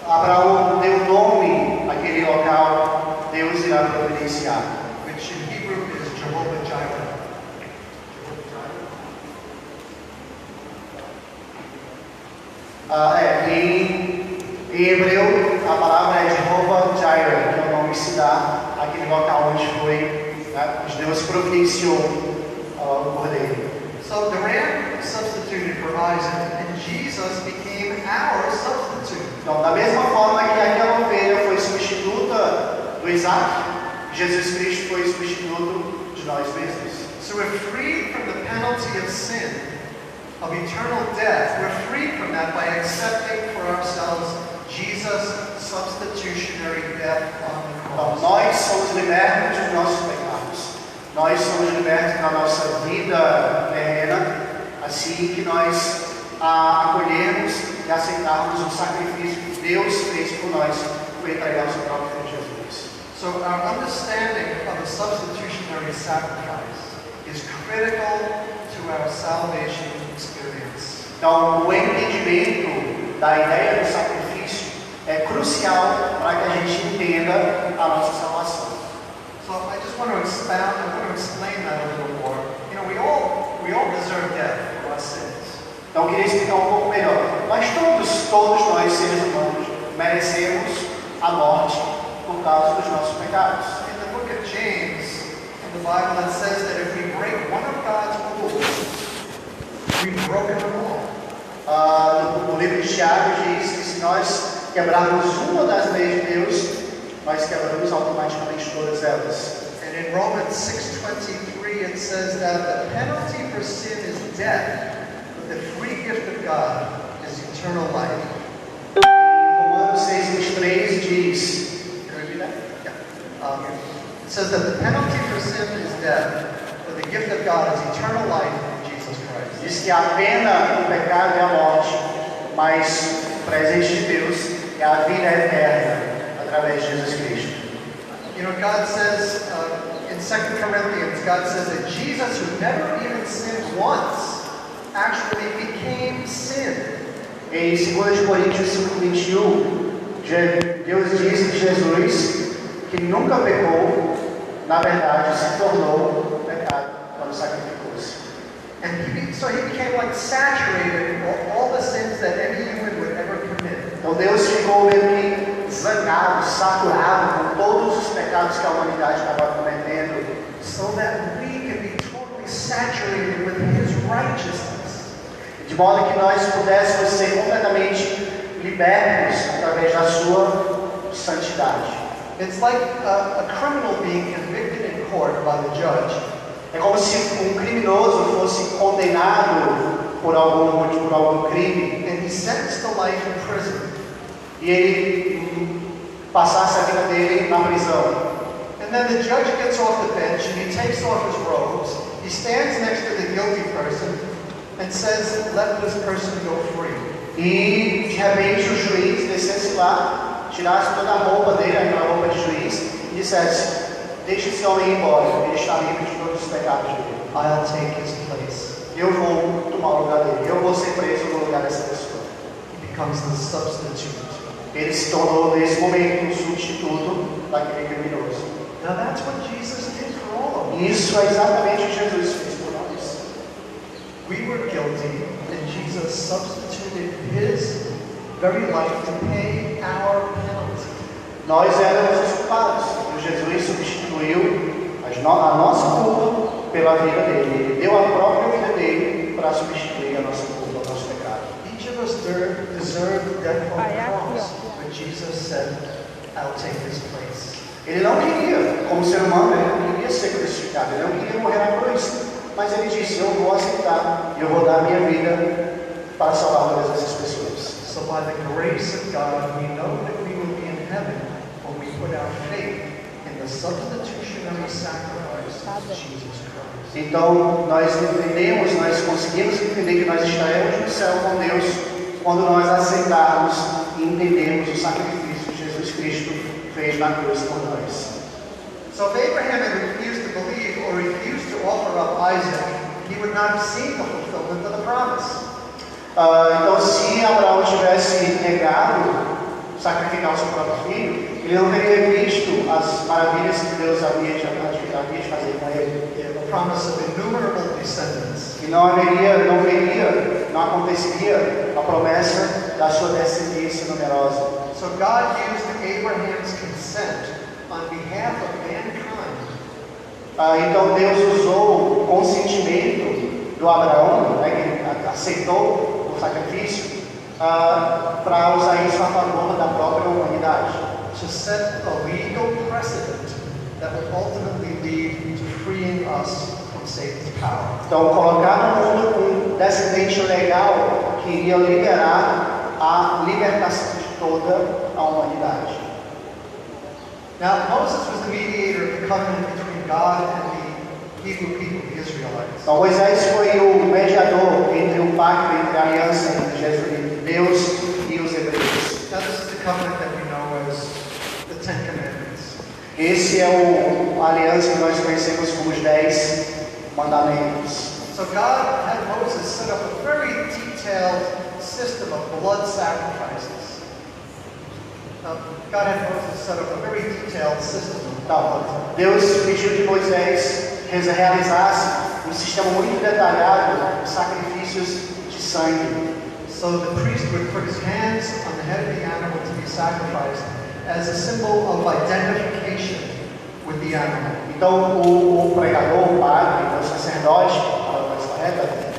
Abraão deu nome àquele local, Deus irá providenciar. Which in Hebrew is Jehovah Jireh. Em hebreu, a palavra é Jehovah Jireh, que é o nome que se dá àquele local onde Deus providenciou o cordeiro. So the ram substituted for Isaac, and Jesus became our substitute. Então, da mesma forma que aquela ovelha foi substituta do Isaac, Jesus Cristo foi substituto de nós mesmos. So we're freed from the penalty of sin, of eternal death. We're freed from that by accepting for ourselves Jesus' substitutionary death on the Então, cross. nós somos libertos dos nossos pecados. Nós somos libertos da nossa vida terrena, assim que nós acolhermos e aceitarmos o sacrifício que Deus fez por nós, por entregar o seu próprio Filho Jesus. So our understanding of the substitutionary sacrifice is critical to our salvation experience. Então, o entendimento da ideia do sacrifício é crucial para que a gente entenda a nossa salvação. So I just want to expound, I want to explain that a little more. You know, we all deserve death for our sins. Então, eu queria explicar um pouco melhor. Nós todos nós, seres humanos, merecemos a morte por causa dos nossos pecados. In the book of James, in the Bible, it says that if we break one of God's rules, we've broken them all. No livro de Tiago diz que se nós quebrarmos uma das leis de Deus, nós quebramos automaticamente todas elas. And in Romans 6:23, it says that the penalty for sin is death, but the free gift of God is eternal life. Em Romanos 6:23 diz, it says that the penalty for sin is death, but the gift of God is eternal life in Jesus Christ. diz que a pena do pecado é a morte, mas o presente de Deus é a vida eterna através de Jesus Cristo. You know, God says in 2 Corinthians, God says that Jesus, who never even sinned once, actually became sin. Em 2 Coríntios 5:21, Deus diz que Jesus, que nunca pecou, na verdade se tornou pecado quando sacrificou-se. And so he became like saturated in all the sins that any human would ever commit. Então Deus ficou meio que zangado, saturado com todos os pecados que a humanidade estava cometendo, So that we can be totally be saturated with His righteousness. De modo que nós pudéssemos ser completamente libertos através da sua santidade. It's like a criminal being convicted in court by the judge. É como se um criminoso fosse condenado por algum crime And he's sentenced to life in prison. e ele passasse a vida dele na prisão. And then the judge gets off the bench and he takes off his robes. He stands next to the guilty person and says, "Let this person go free." E de repente o juiz descesse lá, tirasse toda a roupa dele, aquela roupa de juiz, e dissesse: deixe esse homem ir embora, ele está livre de todos os pecados dele. I'll take his place. Eu vou tomar o lugar dele, eu vou ser preso no lugar dessa pessoa. He becomes the substitute. Ele se tornou nesse momento um substituto daquele criminoso. Now that's what Jesus did for all of us. E isso é exatamente o que Jesus fez por nós. We were guilty and Jesus substituted His very life to pay our penalty. Nós éramos os culpados, e Jesus substituiu a nossa culpa pela vida dele. Ele deu a própria vida dele para substituir a nossa culpa, o nosso pecado. Each of us deserved death on the cross, but Jesus said, "I'll take His place." Ele não queria, como ser humano, ele não queria ser crucificado, ele não queria morrer na cruz. Mas ele disse: eu vou aceitar, eu vou dar a minha vida para salvar todas essas pessoas. So by the grace of God, we know that we will be in heaven when we put our faith in the substitutionary sacrifice of Jesus Christ. Então, nós entendemos, nós conseguimos entender que nós estaremos no céu com Deus quando nós aceitarmos e entendemos o sacrifício que Jesus Cristo fez na cruz por nós. So if Abraham had refused to believe or refused to offer up Isaac, he would not have seen the fulfillment of the promise. Então, se Abraão tivesse negado sacrificar o seu próprio filho, ele não teria visto as maravilhas que Deus havia de fazer com ele. The promise of innumerable descendants. E não aconteceria a promessa da sua descendência numerosa. So God used Abraham's consent on behalf of mankind. Então Deus usou o consentimento do Abraão, né, que ele aceitou o sacrifício, para usar isso a favor da própria humanidade. To set a legal precedent that would ultimately lead to freeing us from Satan's power. Então, colocar no mundo um descendente legal que iria liberar a libertação de toda a humanidade. Now, Moses was the mediator of the covenant between God and the Hebrew people, the Israelites. Então, Moisés foi o mediador entre o pacto, entre a aliança entre Deus e os hebreus. Now, this is the covenant that we know as the Ten Commandments. Esse é a aliança que nós conhecemos como os 10 mandamentos. So God had Moses set up a very detailed system of blood sacrifices. God had Moses set up a very detailed system. Então, Deus pediu que Moisés realizasse um sistema muito detalhado de sacrifícios de sangue. So the priest would put his hands on the head of the animal to be sacrificed as a symbol of identification with the animal. Então, o pregador, o padre, o sacerdote,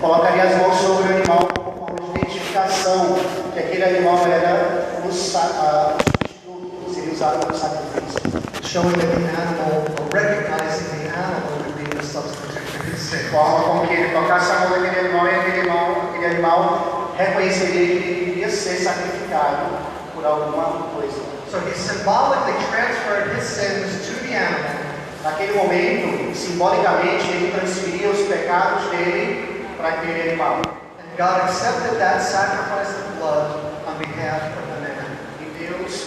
colocaria as mãos sobre o animal como forma de identificação que aquele animal era o substituto, seria usado como sacrifício. Showing that the animal, or recognizing the animal would be the substitute for his sin. Forma como que ele tocasse a mão daquele animal e aquele animal reconheceria que ele iria ser sacrificado por alguma coisa. So he symbolically transferred his sins to the animal. Naquele momento, simbolicamente, ele transferia os pecados dele para aquele animal. And God accepted that sacrifice of blood on behalf of the man.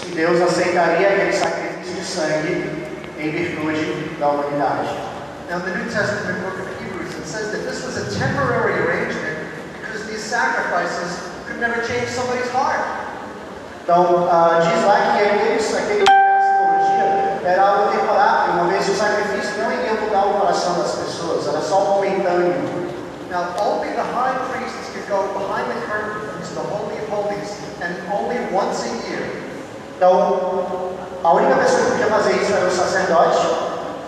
E Deus aceitaria aquele sacrifício de sangue em virtude da humanidade. Now, in the New Testament book of Hebrews, it says that this was a temporary arrangement because these sacrifices could never change somebody's heart. Então, diz lá que aquela simbologia era algo temporário, uma vez o sacrifício não iria mudar o coração das pessoas, era só momentâneo. Now, only the high priests could go behind the curtain into the Holy of Holies, and only once a year. Então, a única pessoa que podia fazer isso era o sacerdote,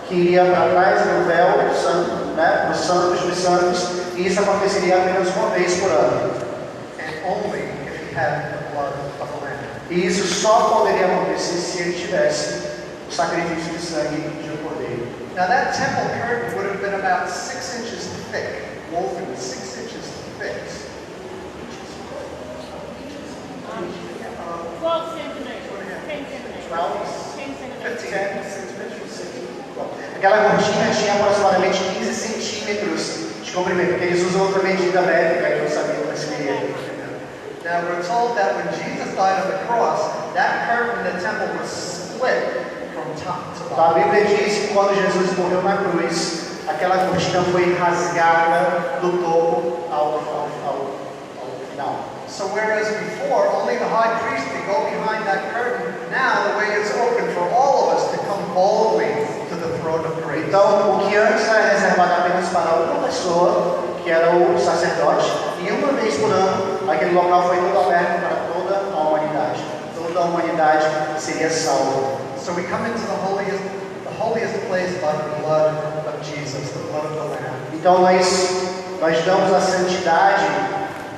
que iria para trás do véu santo, né, dos santos, e isso aconteceria apenas uma vez por ano. and only if he had the blood of the lamb. E isso só poderia acontecer se ele tivesse o sacrifício de sangue de um cordeiro. Now that temple curtain would have been about 6 inches thick, woven 6 inches thick. 12 centimeters. 10 centimeters. 10 centimeters. Aquela cortina tinha aproximadamente 15 centímetros de comprimento, porque eles usam outra medida métrica que eu sabia transferir. Now we're told that when Jesus died on the cross, that curtain in the temple was split from top to Então, a bottom. Bíblia diz que quando Jesus morreu na cruz, aquela cortina foi rasgada do topo ao final. So whereas before only the high priest could go behind that curtain, now the way is open for all of us to come boldly to the throne of grace. Então, o que antes era reservado apenas para uma pessoa, que era o sacerdote, e uma vez por ano, aquele local foi todo aberto para toda a humanidade. Toda a humanidade seria salva. So we come into the holiest place by the blood of Jesus, the blood of the Lamb. Então, nós damos a santidade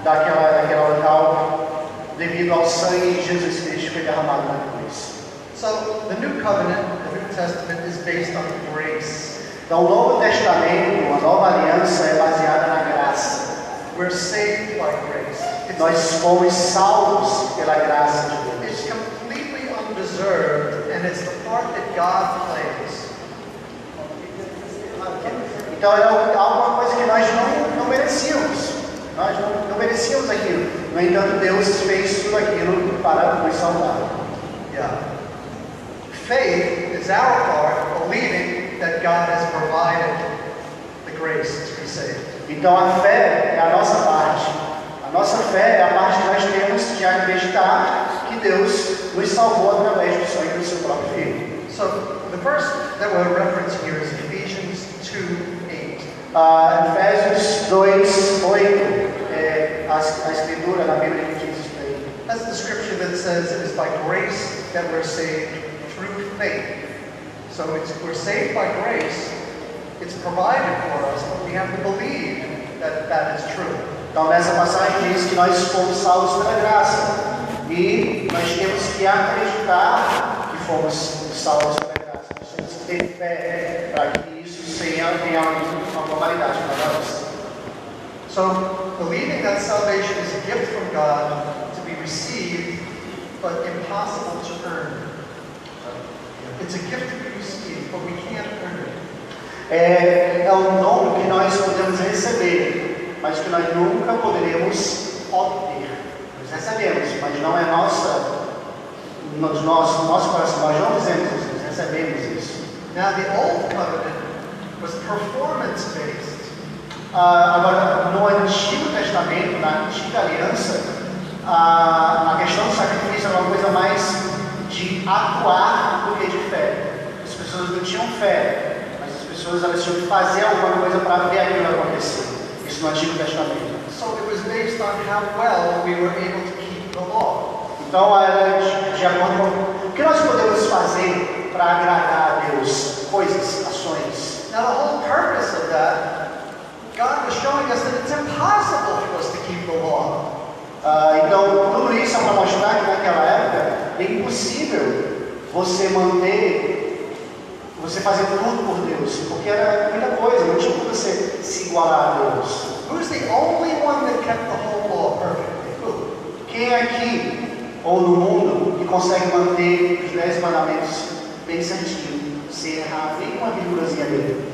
daquela local devido ao sangue de Jesus Cristo que foi derramado na cruz. So the New Covenant, the New Testament, is based on grace. Então, o Novo Testamento, a nova aliança, é baseada na graça. We're saved by grace. Nós fomos salvos pela graça de Deus. It's completely undeserved, and it's the part that God plays. Então, é alguma coisa que nós não merecíamos. Nós não merecíamos aquilo. No entanto, Deus fez tudo aquilo para nos salvar. Yeah. Faith is our part, believing that God has provided the grace to be saved. Então, a fé é a nossa parte. A nossa fé é a parte que nós temos de acreditar que Deus nos salvou através do sangue do seu próprio Filho. So the verse that we're referencing here is Ephesians 2:8. Efésios 2:8, a escritura na Bíblia que diz isso aí. That's the scripture that says it is by grace that we're saved through faith. So we're saved by grace. It's provided for us, but we have to believe that that is true. Então, nessa passagem diz que nós fomos salvos pela graça. E nós temos que acreditar que fomos salvos pela graça. Nós temos que ter fé para que isso tenha uma probabilidade para nós. So believing that salvation is a gift from God to be received, but impossible to earn. It's a gift to be received, but we can't earn it. É um dom que nós podemos receber, mas que nós nunca poderemos obter. Nós recebemos, mas não é nosso coração. Nós não fizemos isso, nós recebemos isso. Now the old covenant was performance-based. Agora, no Antigo Testamento, na Antiga Aliança, a questão do sacrifício era uma coisa mais de atuar do que de fé. As pessoas não tinham fé, mas as pessoas elas tinham que fazer alguma coisa para ver aquilo acontecer. Isso no Antigo Testamento. So it was based on how well we were able to keep the law. Então, era de acordo com o que nós podemos fazer para agradar a Deus, coisas, ações. Now the whole purpose of that, God was showing us that it's impossible for us to keep the law. Então, tudo isso é para mostrar que naquela época é impossível você fazer tudo por Deus, porque era muita coisa, não tinha como você se igualar a Deus. Who's the only one that kept the whole law perfectly? Who? Quem aqui ou no mundo que consegue manter os 10 mandamentos bem certinho, sem errar nem uma vírgulazinha dele?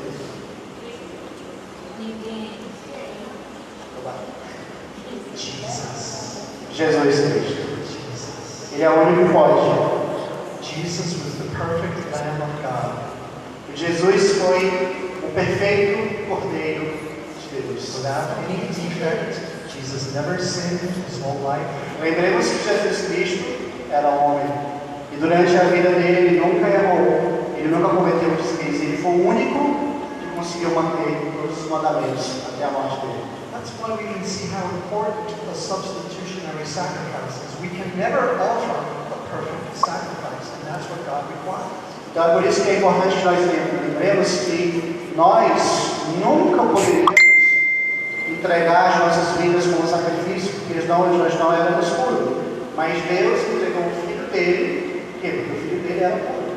Ninguém. Jesus Cristo. Ele é o único que pode. Jesus was the perfect Lamb of God. Jesus foi o perfeito Cordeiro de Deus. Without any defect, Jesus never sinned his whole life. Lembremos que Jesus Cristo era homem. E durante a vida dele, ele nunca errou. Ele nunca cometeu deslize. Ele foi o único que conseguiu manter todos os mandamentos até a morte dele. That's why we can see how important a substitutionary sacrifice is. We can never offer a perfect sacrifice, and that's what God requires. Então é por isso que é importante que nós lembremos que nós nunca poderíamos entregar as nossas vidas como sacrifício, porque nós não éramos puros. Mas Deus entregou o Filho dele, porque o Filho dele era puro,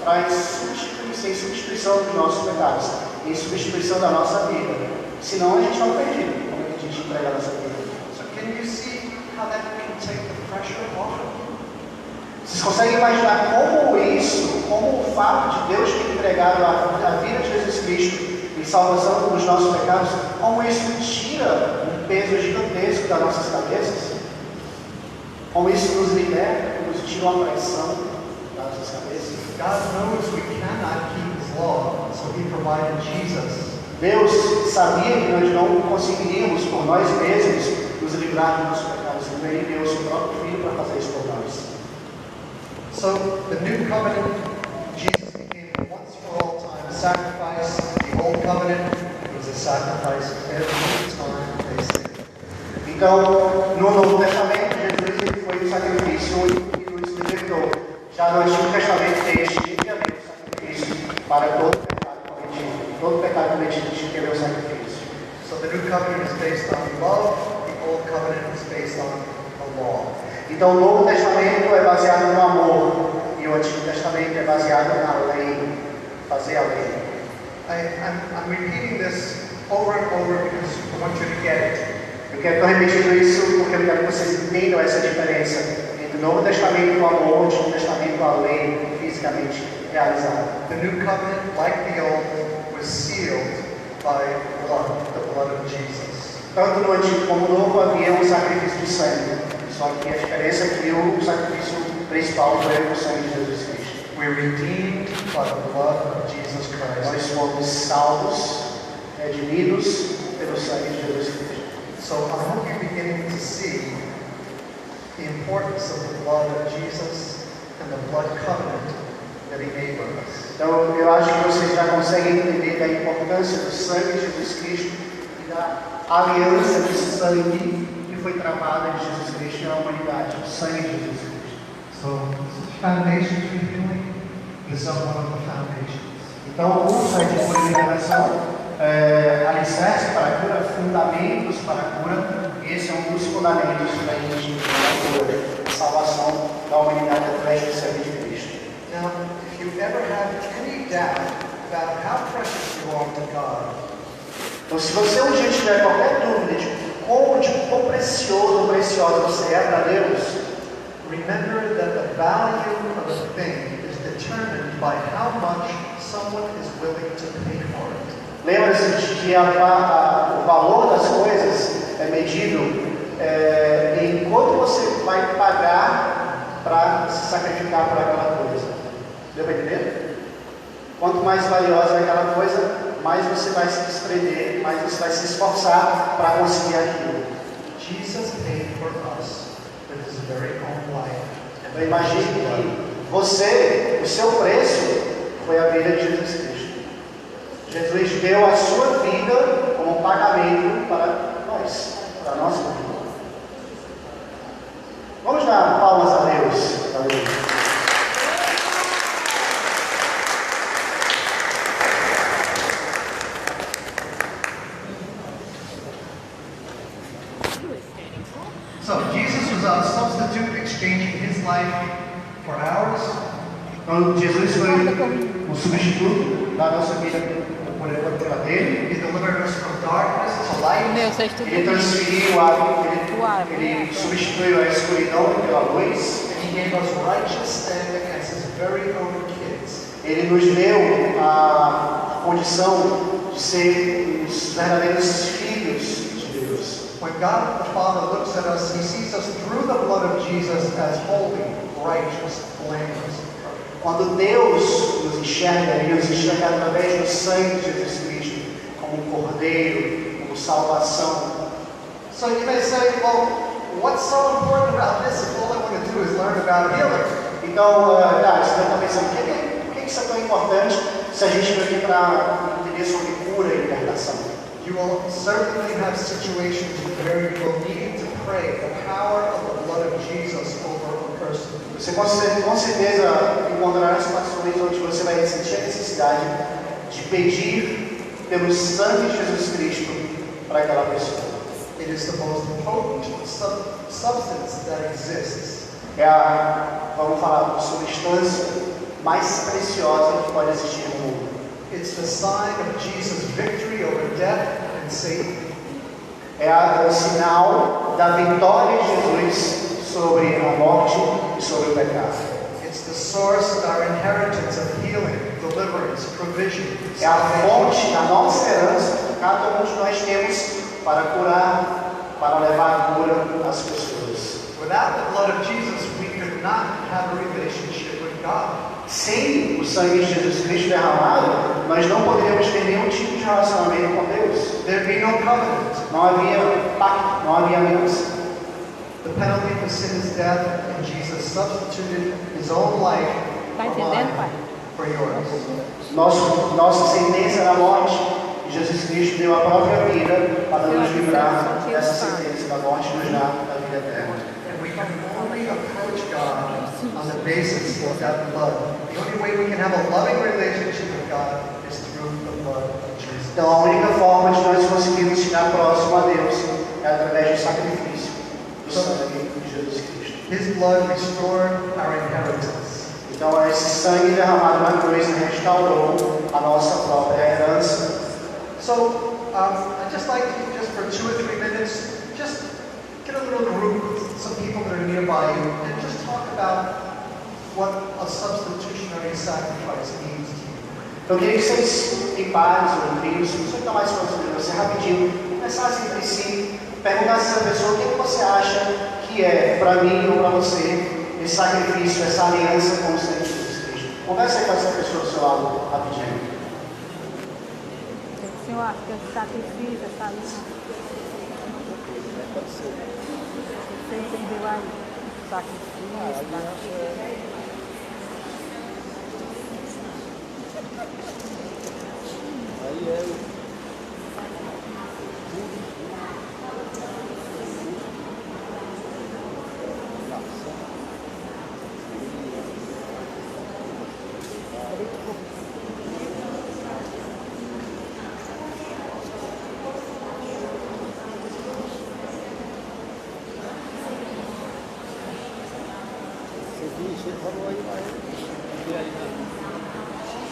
para em substituição dos nossos pecados, em substituição da nossa vida. Senão a gente não perdia. Como é que a gente entrega a nossa vida? So can you see how that can take the pressure off of you? Vocês conseguem imaginar como isso, como o fato de Deus ter entregado a vida de Jesus Cristo em salvação dos nossos pecados, como isso tira um peso gigantesco das nossas cabeças? Como isso nos liberta, nos tira uma pressão das nossas cabeças? God knows we cannot keep His law, so He provided Jesus. Deus sabia que nós não conseguiríamos por nós mesmos nos livrar dos nossos pecados. Então Ele deu o seu próprio Filho para fazer isso por nós. So the new covenant, Jesus became a once for all time sacrifice. The old covenant was a sacrifice every time they sinned. Então, no Novo Testamento, Jesus ele foi o sacrifício e nos libertou. Já no Antigo Testamento, este tinha que haver o sacrifício para todo pecado cometido. Todo pecado cometido tinha que haver o sacrifício. So the new covenant is based on love. The old covenant is based on the law. Então, o Novo Testamento é baseado no amor e o Antigo Testamento é baseado na lei, fazer a lei. I'm repeating this over and over because I want you to get it. Eu estou repetindo isso porque eu quero que vocês entendam essa diferença entre o Novo Testamento e o amor, o Antigo Testamento a lei fisicamente realizada. The new covenant, like the old, was sealed by blood, the blood of Jesus. Tanto no Antigo como no Novo havia um sacrifício de sangue. Só que a diferença é que o sacrifício principal foi o sangue de Jesus Cristo. We're redeemed by the blood of Jesus Christ. Nós fomos salvos, redimidos pelo sangue de Jesus Cristo. So I hope you're beginning to see the importance of the blood of Jesus and the blood covenant that He made with us. Então eu acho que vocês já conseguem entender a importância do sangue de Jesus Cristo e da aliança desse sangue que foi travada de Jesus Cristo na humanidade, o sangue de Jesus Cristo. So foundations for healing is one of the foundations. Então o sangue de purificação, alicerce para a cura, fundamentos para a cura, esse é um dos fundamentos para a gente entender a salvação da humanidade através do sangue de Cristo. Now, if you ever have any doubt about how precious you are to God, Então, se você um dia tiver qualquer dúvida de quão precioso ou preciosa você é para Deus, remember that the value of a thing is determined by how much someone is willing to pay for it. lembre-se de que o valor das coisas é medido em quanto você vai pagar para se sacrificar por aquela coisa. Deu para entender? Quanto mais valiosa é aquela coisa, mais você vai se desprender, mais você vai se esforçar para conseguir aquilo. Jesus paid for us with His very own life. Então imagine que você, o seu preço foi a vida de Jesus Cristo. Jesus deu a sua vida como um pagamento para nós, para a nossa vida. Vamos dar palmas a Deus. Aleluia. So Jesus was a substitute exchanging His life for ours. Então Jesus foi o substituto da nossa vida pela dele. He delivered us from darkness to light. Meu, você está Ele transferiu ele substituiu a escuridão pela luz. And He gave us righteous standing as His very own kids. Ele nos deu a condição de ser os verdadeiros filhos de Deus. When God the Father looks at us, He sees us through the blood of Jesus as holy, righteous, blameless. Quando Deus nos enxerga, Ele nos enxerga através do sangue de Jesus Cristo, como um cordeiro, como salvação. So you may say, well, what's so important about this if all I want to do is learn about healing? Então, você deve estar pensando, por que isso é tão importante se a gente veio aqui para entender sobre cura e libertação? You will certainly have situations where you will need to pray the power of the blood of Jesus over a person. Você com certeza encontrará situações onde você vai sentir a necessidade de pedir pelo sangue de Jesus Cristo para aquela pessoa. It is the most potent substance that exists. É vamos falar, a substância mais preciosa que pode existir no mundo. It's the sign of Jesus' victory over death and Satan. É o sinal da vitória de Jesus sobre a morte e sobre o pecado. It's the source of our inheritance of healing, deliverance, provision. É a fonte da nossa herança que cada um de nós temos para curar, para levar a cura às pessoas. Without the blood of Jesus, we could not have a relationship with God. Sem o sangue de Jesus Cristo derramado, nós não poderíamos ter nenhum tipo de relacionamento com Deus. There'd be no covenant. Não havia pacto, não havia aliança. The penalty for sin is death, and Jesus substituted his own life Tá for entendendo, pai? mine, for yours. Nossa sentença era a morte. E Jesus Cristo deu a própria vida para nos livrar dessa sentença da morte e nos dar a vida eterna. And we can only approach God on the basis of that blood. The only way we can have a loving relationship with God is through the blood of Jesus. Então a única forma de nós conseguirmos chegar próximo a Deus é através do sacrifício do sangue de Jesus Cristo. His blood restored our inheritance. Então esse sangue derramado na cruz restaurou a nossa própria herança. So I'd just like to, just for 2 or 3 minutes, just get a little group with some people that are nearby you and just talk about what a substitutionary sacrifice means to you. Eu queria que vocês, em pares ou em trios, você está mais próximo de você, rapidinho, começassem entre si, perguntassem a pessoa o que você acha que é, para mim ou para você, esse sacrifício, essa aliança com o sangue de Jesus Cristo. Conversa aí com essa pessoa do seu lado, rapidinho. O senhor acha que esse sacrifício, essa aliança, você entendeu aí? Sacrifício, Você viu, falou aí, vai. E aí, né?